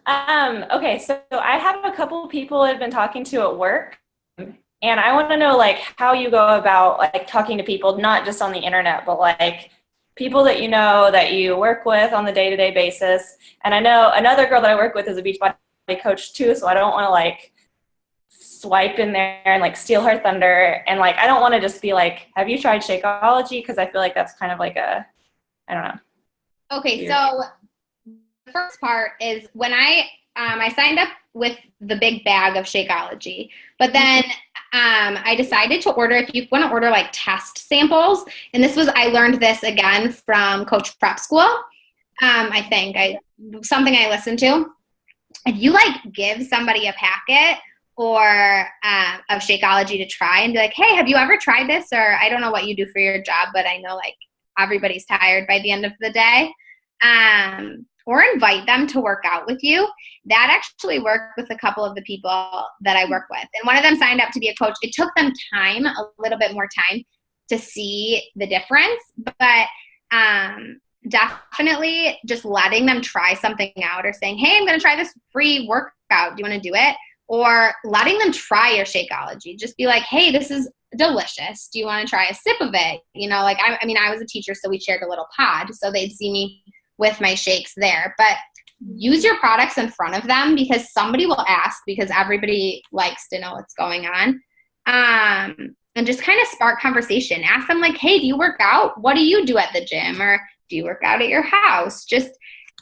Okay, so I have a couple people I've been talking to at work, and I want to know, like, how you go about, like, talking to people, not just on the internet, but, like, people that you know, that you work with on the day-to-day basis. And I know another girl that I work with is a Beachbody coach, too, so I don't want to, like, swipe in there and, like, steal her thunder. And, like, I don't want to just be like, have you tried Shakeology? Because I feel like that's kind of like I don't know. Okay, so the first part is when I signed up with the big bag of Shakeology, but then I decided to order, if you want to order like test samples, and I learned this again from Coach Prep School. I think something I listened to. If you like give somebody a packet or of Shakeology to try and be like, hey, have you ever tried this? Or I don't know what you do for your job, but I know like everybody's tired by the end of the day. or invite them to work out with you. That actually worked with a couple of the people that I work with. And one of them signed up to be a coach. It took them time, a little bit more time to see the difference, but definitely just letting them try something out or saying, hey, I'm going to try this free workout. Do you want to do it? Or letting them try your Shakeology. Just be like, hey, this is delicious. Do you want to try a sip of it? You know, like, I mean, I was a teacher, so we shared a little pod, so they'd see me with my shakes there. But use your products in front of them, because somebody will ask, because everybody likes to know what's going on. And just kind of spark conversation. Ask them like, hey, do you work out? What do you do at the gym? Or do you work out at your house? Just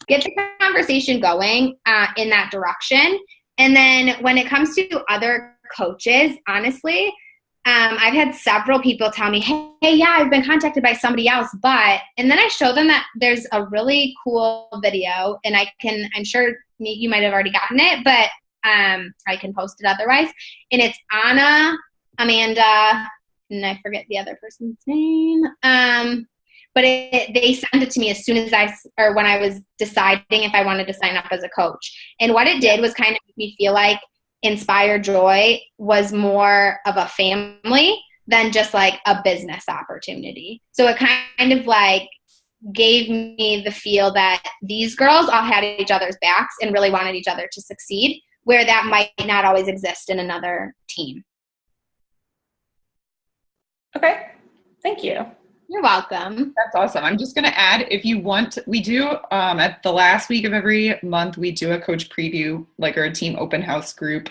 get the conversation going in that direction. And then when it comes to other coaches, honestly, I've had several people tell me, hey, yeah, I've been contacted by somebody else, but, and then I show them that there's a really cool video, and I'm sure you might have already gotten it, but I can post it otherwise. And it's Anna, Amanda, and I forget the other person's name. But they sent it to me as soon as when I was deciding if I wanted to sign up as a coach. And what it did was kind of make me feel like Inspire Joy was more of a family than just like a business opportunity. So it kind of like gave me the feel that these girls all had each other's backs and really wanted each other to succeed, where that might not always exist in another team. Okay, thank you. You're welcome. That's awesome. I'm just going to add, if you want, we do at the last week of every month, we do a coach preview, like, or a team open house group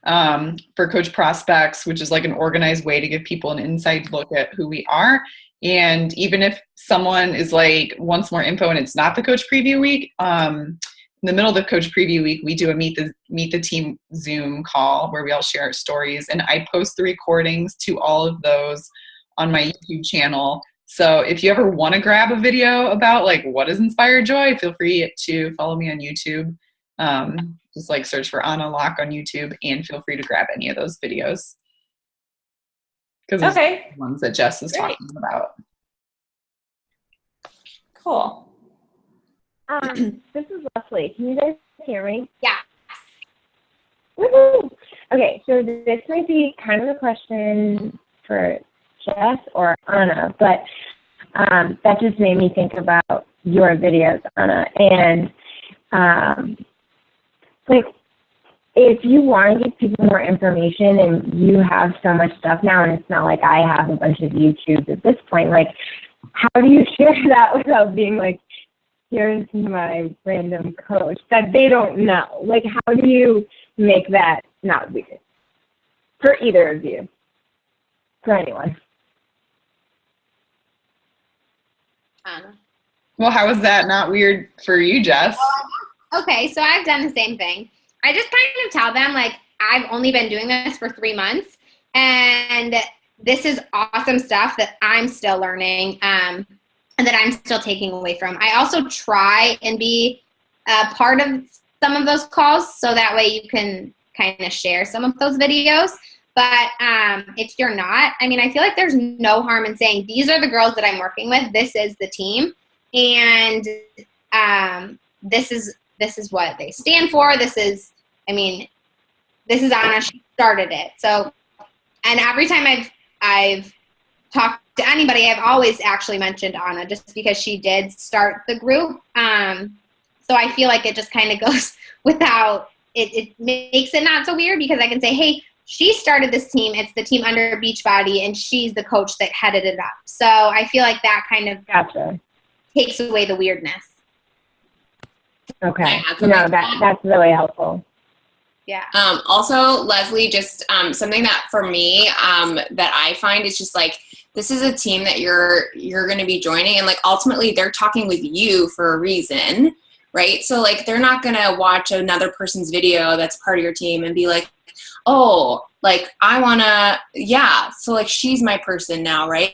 for coach prospects, which is like an organized way to give people an inside look at who we are. And even if someone is like, wants more info and it's not the coach preview week, in the middle of the coach preview week, we do a meet the team Zoom call where we all share our stories. And I post the recordings to all of those on my YouTube channel. So if you ever want to grab a video about like what is Inspire Joy, feel free to follow me on YouTube. Just like search for Anna Locke on YouTube, and feel free to grab any of those videos. Because okay, the ones that Jess is talking about. Cool. This is Leslie. Can you guys hear me? Yeah. Woo-hoo! Okay, so this might be kind of a question for Jess or Anna, but that just made me think about your videos, Anna. And like, if you want to give people more information and you have so much stuff now, and it's not like I have a bunch of YouTubes at this point, like, how do you share that without being like, here's my random coach that they don't know? Like, how do you make that not weird for either of you? For anyone. Anna. Well, how is that not weird for you, Jess? Okay, so I've done the same thing. I just kind of tell them, like, I've only been doing this for 3 months, and this is awesome stuff that I'm still learning and that I'm still taking away from. I also try and be a part of some of those calls, so that way you can kind of share some of those videos. But if you're not, I mean, I feel like there's no harm in saying, these are the girls that I'm working with. This is the team. And this is what they stand for. This is Anna. She started it. So, and every time I've talked to anybody, I've always actually mentioned Anna, just because she did start the group. So I feel like it just kind of goes without, it makes it not so weird, because I can say, hey, she started this team. It's the team under Beachbody, and she's the coach that headed it up. So I feel like that kind of Gotcha. takes away the weirdness. Okay. No, that's really helpful. Yeah. Also, Leslie, just something that for me that I find is just like, this is a team that you're going to be joining, and like ultimately they're talking with you for a reason, right? So like they're not going to watch another person's video that's part of your team and be like, oh, like I want to, yeah, so like she's my person now, right?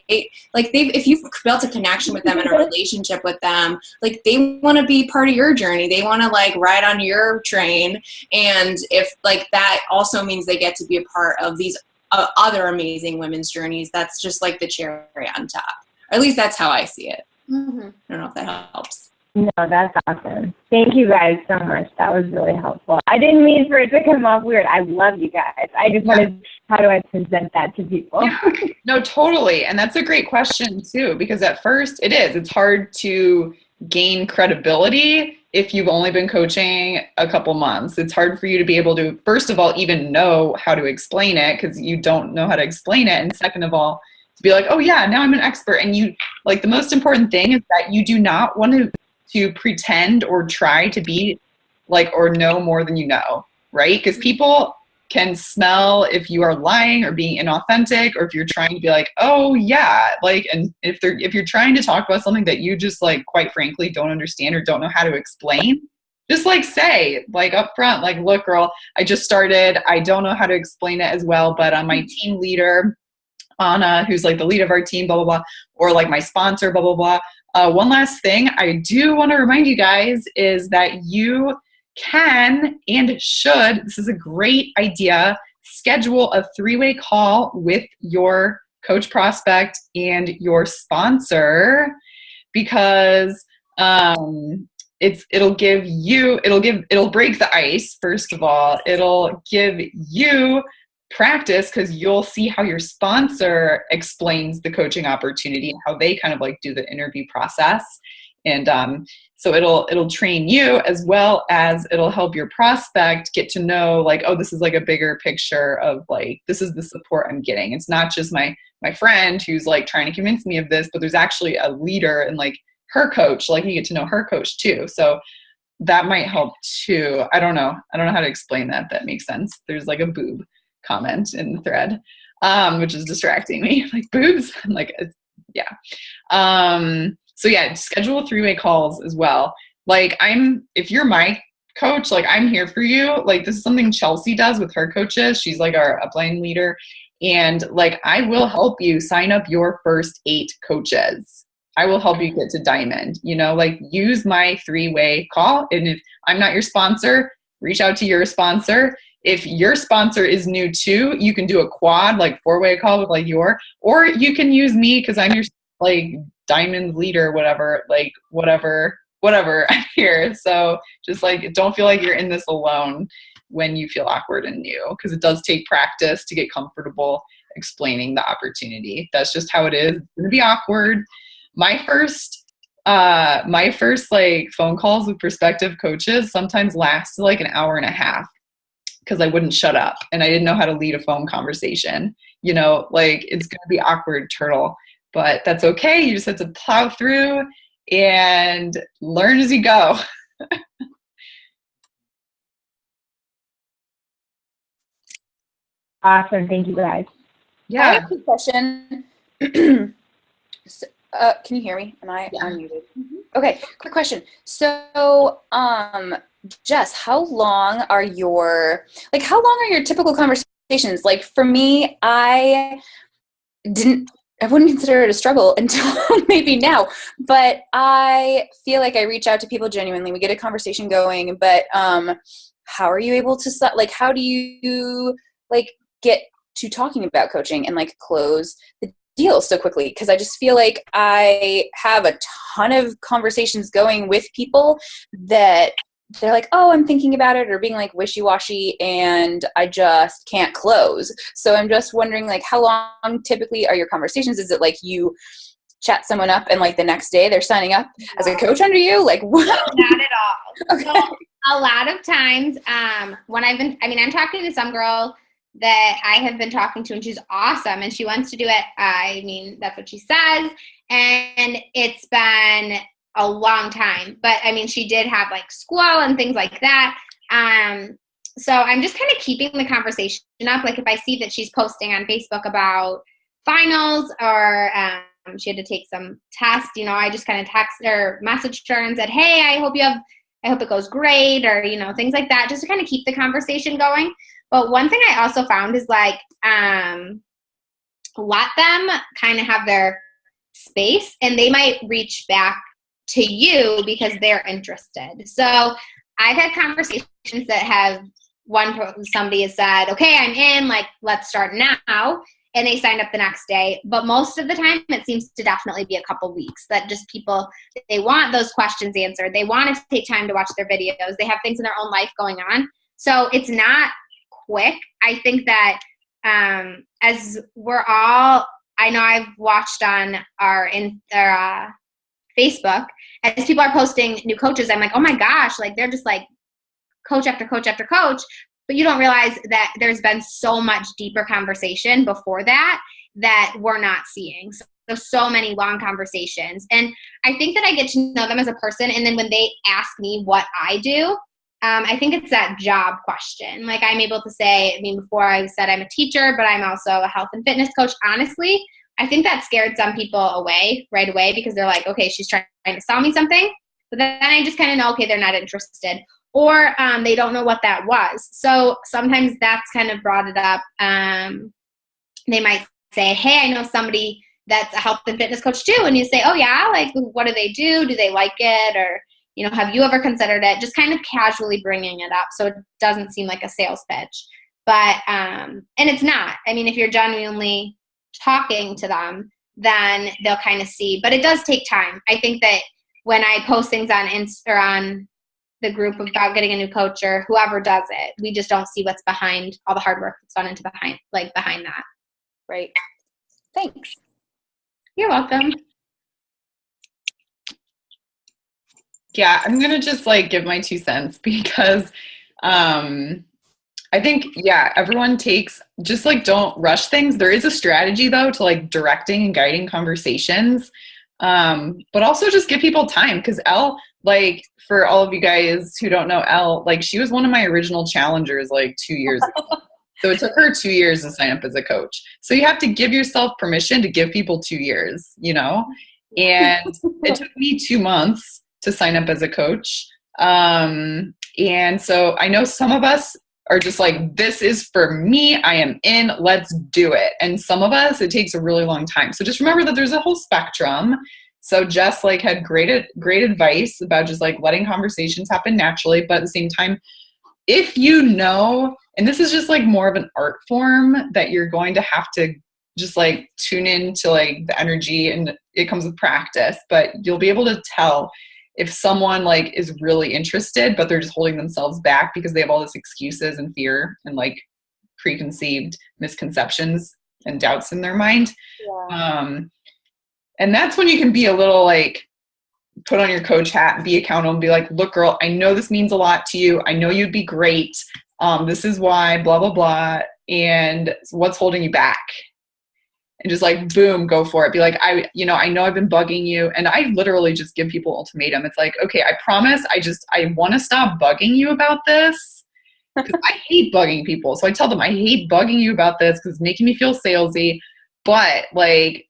Like if you've built a connection with them and a relationship with them, like they want to be part of your journey. They want to like ride on your train. And if like that also means they get to be a part of these other amazing women's journeys, that's just like the cherry on top. Or at least that's how I see it. Mm-hmm. I don't know if that helps. No, that's awesome. Thank you guys so much. That was really helpful. I didn't mean for it to come off weird. I love you guys. I just wanted, how do I present that to people? Yeah. No, totally. And that's a great question too, because at first it's hard to gain credibility if you've only been coaching a couple months. It's hard for you to be able to, first of all, even know how to explain it because you don't know how to explain it. And second of all, to be like, oh yeah, now I'm an expert. And you, like, the most important thing is that you do not want to pretend or try to be like, or know more than you know, right? Because people can smell if you are lying or being inauthentic, or if you're trying to be like, oh yeah, like, and if you're trying to talk about something that you just, like, quite frankly don't understand or don't know how to explain, just like say, like, up front, like, look girl, I just started, I don't know how to explain it as well, but my team leader, Anna, who's like the lead of our team, blah, blah, blah, or like my sponsor, blah, blah, blah. One last thing I do want to remind you guys is that you can and should, this is a great idea, schedule a 3-way call with your coach prospect and your sponsor, because it'll break the ice. First of all, it'll give you practice because you'll see how your sponsor explains the coaching opportunity and how they kind of like do the interview process. And so it'll train you, as well as it'll help your prospect get to know, like, oh, this is like a bigger picture of, like, this is the support I'm getting. It's not just my friend who's like trying to convince me of this, but there's actually a leader and like her coach, like you get to know her coach too. So that might help too. I don't know how to explain that. That makes sense. There's like a boob comment in the thread, which is distracting me. Like, boobs? I'm like, yeah. So yeah, schedule 3-way calls as well. Like, if you're my coach, like, I'm here for you. Like, this is something Chelsea does with her coaches. She's like our upline leader. And like, I will help you sign up your first 8 coaches. I will help you get to diamond, like, use my 3-way call. And if I'm not your sponsor, reach out to your sponsor. If your sponsor is new too, you can do a quad, like 4-way call with like or you can use me because I'm your like diamond leader, whatever I'm here. So just like, don't feel like you're in this alone when you feel awkward and new, because it does take practice to get comfortable explaining the opportunity. That's just how it is. It's going to be awkward. My first like phone calls with prospective coaches sometimes lasted like an hour and a half, because I wouldn't shut up and I didn't know how to lead a phone conversation. Like, it's going to be awkward, turtle, but that's okay. You just have to plow through and learn as you go. Awesome. Thank you guys. Yeah. I have a quick question. So, can you hear me? Am I unmuted? Mm-hmm. Okay, quick question. So, Jess, how long are your typical conversations? Like, for me, I wouldn't consider it a struggle until maybe now, but I feel like I reach out to people genuinely. We get a conversation going, but how are you able to, like, how do you like get to talking about coaching and like close the deal so quickly? Because I just feel like I have a ton of conversations going with people that they're like, oh, I'm thinking about it, or being like wishy-washy, and I just can't close. So I'm just wondering, like, how long typically are your conversations? Is it like you chat someone up and like the next day they're signing up as a coach under you? Like, what? Not at all. Okay. So a lot of times when I'm talking to some girl that I have been talking to, and she's awesome and she wants to do it. That's what she says. And it's been a long time, but she did have like school and things like that. So I'm just kind of keeping the conversation up. Like, if I see that she's posting on Facebook about finals, or she had to take some test, I just kind of text her, messaged her and said, hey, I hope it goes great, or, things like that, just to kind of keep the conversation going. But one thing I also found is like, let them kind of have their space, and they might reach back to you because they're interested. So I've had conversations that have somebody has said, okay, I'm in, like, let's start now. and they signed up the next day. But most of the time, it seems to definitely be a couple weeks that just people, they want those questions answered. They want to take time to watch their videos. They have things in their own life going on. So it's not quick. I think that as we're all, I know I've watched on our Facebook, as people are posting new coaches, I'm like, oh my gosh, like they're just like coach after coach after coach. But you don't realize that there's been so much deeper conversation before that we're not seeing. So many long conversations. And I think that I get to know them as a person. And then when they ask me what I do, I think it's that job question. Like I'm able to say, I mean, before I said I'm a teacher, but I'm also a health and fitness coach. Honestly, I think that scared some people away right away because they're like, okay, she's trying to sell me something. But then I just kind of know, okay, they're not interested. Or they don't know what that was. So sometimes that's kind of brought it up. They might say, hey, I know somebody that's a health and fitness coach too. And you say, oh yeah, like what do they do? Do they like it? Or, you know, have you ever considered it? Just kind of casually bringing it up so it doesn't seem like a sales pitch. But, and it's not. I mean, if you're genuinely talking to them, then they'll kind of see. But it does take time. I think that when I post things on Insta or on the group about getting a new coach or whoever does it, we just don't see what's behind all the hard work that's gone into behind that. Right. Thanks. You're welcome. Yeah, I'm going to just like give my 2 cents because I think, yeah, everyone takes, just like don't rush things. There is a strategy though to like directing and guiding conversations, but also just give people time because Elle, like for all of you guys who don't know Elle, like she was one of my original challengers like 2 years ago. So it took her 2 years to sign up as a coach. So you have to give yourself permission to give people 2 years, you know? And it took me 2 months to sign up as a coach. And so I know some of us are just like, this is for me. I am in, let's do it. And some of us, it takes a really long time. So just remember that there's a whole spectrum. So Jess like had great advice about just like letting conversations happen naturally, but at the same time, if you know, and this is just like more of an art form that you're going to have to just like tune into like the energy, and it comes with practice, but you'll be able to tell if someone like is really interested, but they're just holding themselves back because they have all this excuses and fear and like preconceived misconceptions and doubts in their mind. Yeah. And that's when you can be a little like, put on your coach hat and be accountable and be like, look, girl, I know this means a lot to you. I know you'd be great. This is why, blah, blah, blah. And what's holding you back? And just like, boom, go for it. Be like, I know I've been bugging you. And I literally just give people ultimatum. It's like, okay, I promise I want to stop bugging you about this because I hate bugging people. So I tell them I hate bugging you about this because it's making me feel salesy. But like,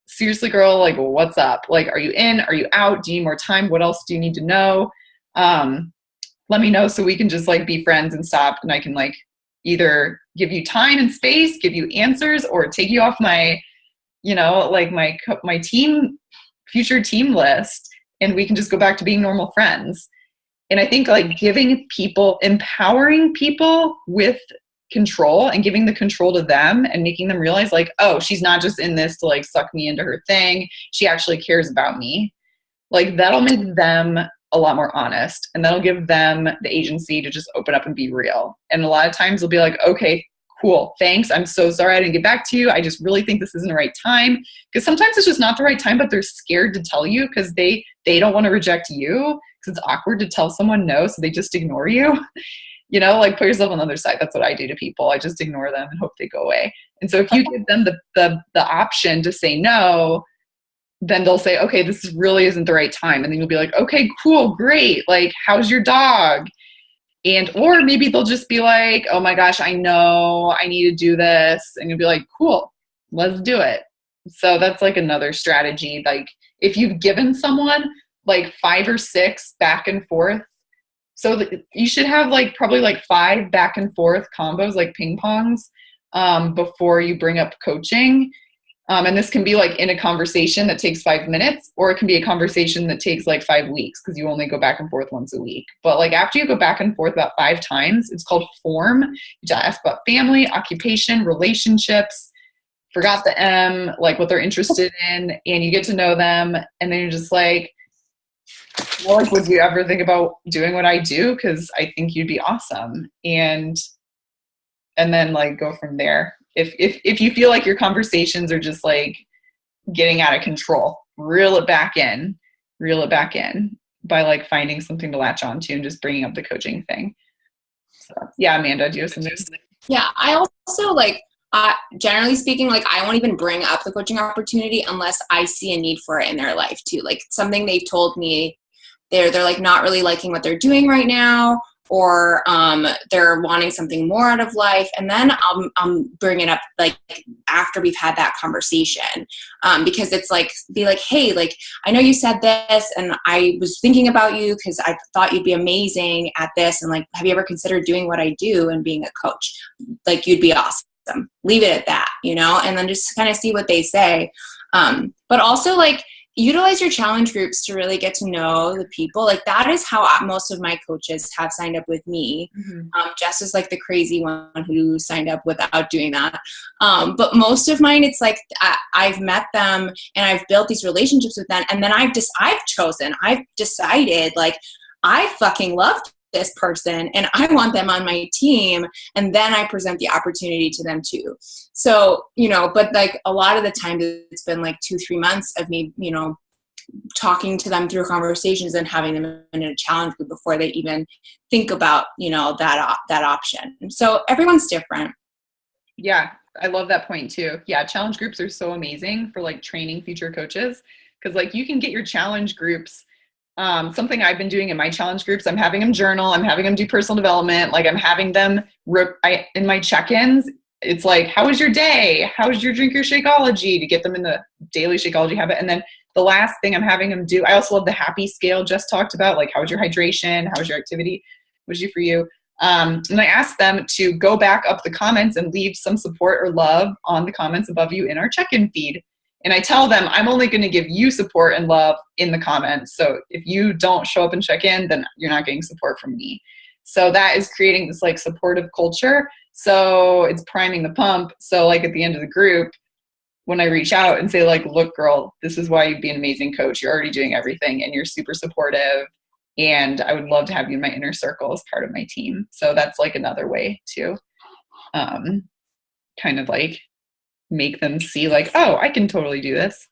seriously, girl, like, what's up? Like, are you in? Are you out? Do you need more time? What else do you need to know? Let me know so we can just like be friends and stop. And I can like either give you time and space, give you answers, or take you off my, like my future team list. And we can just go back to being normal friends. And I think like empowering people with control and giving the control to them and making them realize like, oh, she's not just in this to like suck me into her thing. She actually cares about me. Like that'll make them a lot more honest, and that'll give them the agency to just open up and be real. And a lot of times they'll be like, okay, cool, thanks. I'm so sorry I didn't get back to you. I just really think this isn't the right time. Because sometimes it's just not the right time, but they're scared to tell you because they don't want to reject you because it's awkward to tell someone no. So they just ignore you. Like put yourself on the other side. That's what I do to people. I just ignore them and hope they go away. And so if you give them the option to say no, then they'll say, okay, this really isn't the right time. And then you'll be like, okay, cool, great. Like, how's your dog? Or maybe they'll just be like, oh my gosh, I know I need to do this. And you'll be like, cool, let's do it. So that's like another strategy. Like if you've given someone like 5 or 6 back and forth, so you should have like probably like 5 back and forth combos, like ping pongs, before you bring up coaching. And this can be like in a conversation that takes 5 minutes, or it can be a conversation that takes like 5 weeks because you only go back and forth once a week. But like after you go back and forth about 5 times, it's called form. You ask about family, occupation, relationships, forgot the M, like what they're interested in, and you get to know them, and then you're just like, well, like, would you ever think about doing what I do? Because I think you'd be awesome. And then like go from there. If you feel like your conversations are just like getting out of control, reel it back in by like finding something to latch onto and just bringing up the coaching thing. So, yeah, Amanda, do you have something? Yeah, I also like, generally speaking, like I won't even bring up the coaching opportunity unless I see a need for it in their life too. Like something they've told me they're like not really liking what they're doing right now, or they're wanting something more out of life. And then I'll bring it up like after we've had that conversation, because it's like, be like, hey, like, I know you said this and I was thinking about you because I thought you'd be amazing at this. And like, have you ever considered doing what I do and being a coach? Like, you'd be awesome. Leave it at that, you know, and then just kind of see what they say. But also like, utilize your challenge groups to really get to know the people. Like that is how most of my coaches have signed up with me. Jess is like the crazy one who signed up without doing that. But most of mine, it's like I've met them and I've built these relationships with them. And then I've decided like, I fucking love this person and I want them on my team. And then I present the opportunity to them too. So, you know, but like a lot of the time it's been like 2-3 months of me, you know, talking to them through conversations and having them in a challenge group before they even think about, you know, that option. So everyone's different. Yeah, I love that point too. Yeah, challenge groups are so amazing for like training future coaches, because like you can get your challenge groups. Something I've been doing in my challenge groups, I'm having them journal, I'm having them do personal development, like I'm having them in my check-ins, it's like, how was your day? How was your drink your Shakeology, to get them in the daily Shakeology habit. And then the last thing I'm having them do, I also love the happy scale Jess talked about, like how was your hydration? How was your activity? What was you for you? And I asked them to go back up the comments and leave some support or love on the comments above you in our check-in feed. And I tell them, I'm only going to give you support and love in the comments. So if you don't show up and check in, then you're not getting support from me. So that is creating this like supportive culture. So it's priming the pump. So like at the end of the group, when I reach out and say like, look, girl, this is why you'd be an amazing coach. You're already doing everything and you're super supportive. And I would love to have you in my inner circle as part of my team. So that's like another way to kind of like make them see like, oh, I can totally do this.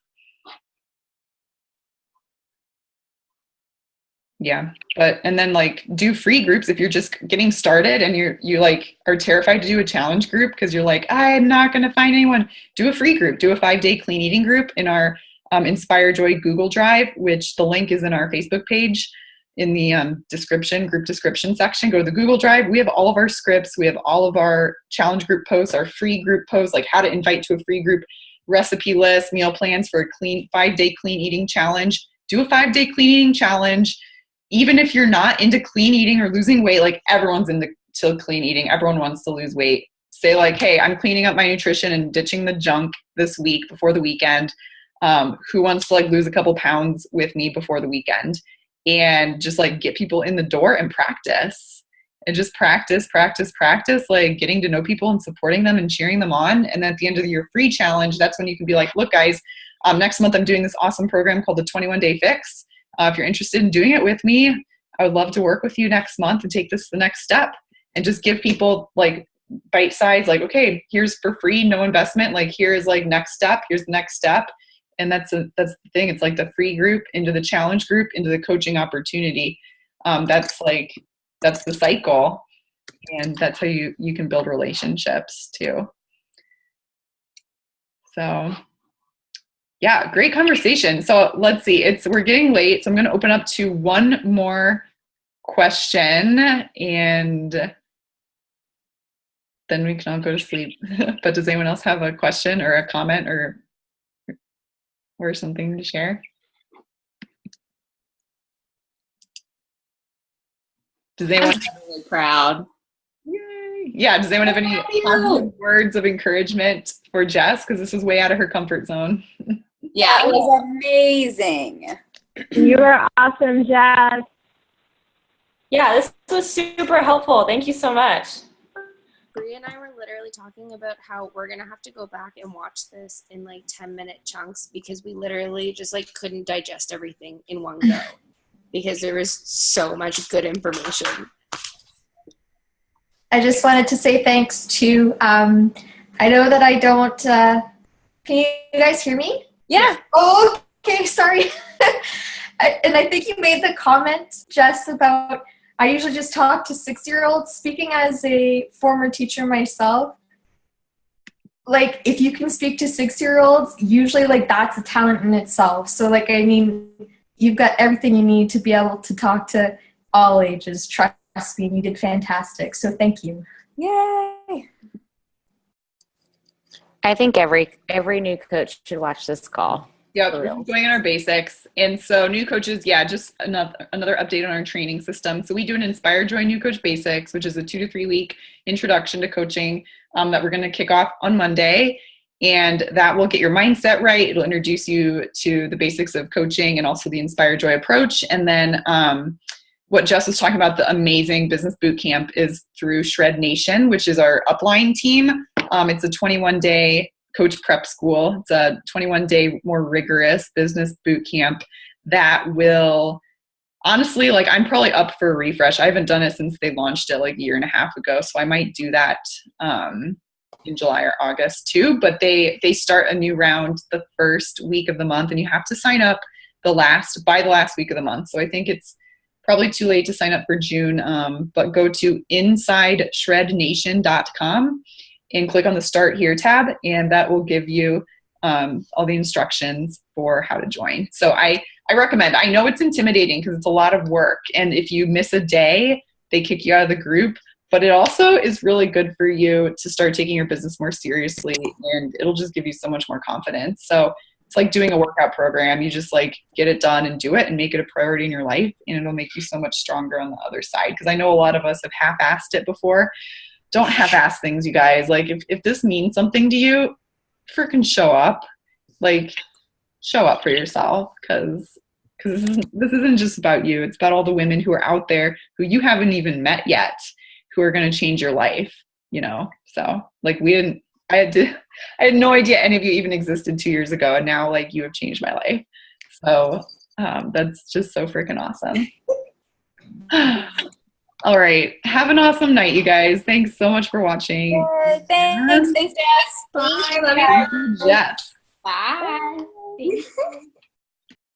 Yeah. And then like do free groups if you're just getting started and you like are terrified to do a challenge group because you're like, I'm not going to find anyone. Do a free group. Do a 5-day clean eating group in our Inspire Joy Google Drive, which the link is in our Facebook page in the group description section. Go to the Google Drive. We have all of our scripts. We have all of our challenge group posts, our free group posts, like how to invite to a free group, recipe list, meal plans for a 5-day clean eating challenge. Do a 5-day clean eating challenge. Even if you're not into clean eating or losing weight, like everyone's into clean eating. Everyone wants to lose weight. Say like, hey, I'm cleaning up my nutrition and ditching the junk this week before the weekend. Who wants to like lose a couple pounds with me before the weekend? And just like get people in the door and practice and just practice, like getting to know people and supporting them and cheering them on. And then at the end of your free challenge, that's when you can be like, look guys, next month I'm doing this awesome program called the 21-Day Fix. If you're interested in doing it with me, I would love to work with you next month and take this to the next step and just give people like bite size, like, okay, here's for free, no investment. Like here is like next step. Here's the next step. And that's the thing. It's like the free group into the challenge group into the coaching opportunity. That's the cycle. And that's how you can build relationships too. So yeah, great conversation. So let's see, we're getting late. So I'm going to open up to one more question and then we can all go to sleep. But does anyone else have a question or a comment or something to share? Does anyone I'm really proud? Yay. Yeah, does anyone have any positive words of encouragement for Jess? Because this is way out of her comfort zone. Yeah, it was amazing. You were awesome, Jess. Yeah, this was super helpful. Thank you so much. Bree and I were literally talking about how we're going to have to go back and watch this in like 10-minute chunks because we literally just like couldn't digest everything in one go because there was so much good information. I just wanted to say thanks to, I know that I don't, can you guys hear me? Yeah. Oh, okay, sorry. And I think you made the comment, Jess, about I usually just talk to 6-year-olds. Speaking as a former teacher myself, like if you can speak to 6-year-olds, usually like that's a talent in itself. So like, I mean, you've got everything you need to be able to talk to all ages. Trust me, and you did fantastic. So thank you. Yay. I think every new coach should watch this call. Yeah, we're going in our basics. And so new coaches, yeah, just another update on our training system. So we do an Inspire Joy New Coach Basics, which is a 2 to 3 week introduction to coaching that we're going to kick off on Monday. And that will get your mindset right. It'll introduce you to the basics of coaching and also the Inspire Joy approach. And then what Jess was talking about, the amazing business boot camp, is through Shred Nation, which is our upline team. It's a 21-day coach prep school. It's a 21-day more rigorous business boot camp that will, honestly, like I'm probably up for a refresh. I haven't done it since they launched it like a year and a half ago. So I might do that in July or August too. But they start a new round the first week of the month, and you have to sign up by the last week of the month. So I think it's probably too late to sign up for June, but go to InsideShredNation.com and click on the Start Here tab, and that will give you all the instructions for how to join. So I recommend. I know it's intimidating because it's a lot of work, and if you miss a day, they kick you out of the group, but it also is really good for you to start taking your business more seriously, and it'll just give you so much more confidence. So it's like doing a workout program. You just like get it done and do it and make it a priority in your life, and it'll make you so much stronger on the other side. Because I know a lot of us have half-assed it before. Don't half-ass things, you guys. Like if this means something to you, freaking show up. Like show up for yourself, because this isn't just about you. It's about all the women who are out there who you haven't even met yet, who are going to change your life, you know? So like I had no idea any of you even existed 2 years ago, and now like you have changed my life. So that's just so freaking awesome. All right. Have an awesome night, you guys. Thanks so much for watching. Yay, thanks, Jess. Bye. Love you, Jess. Bye. Thanks.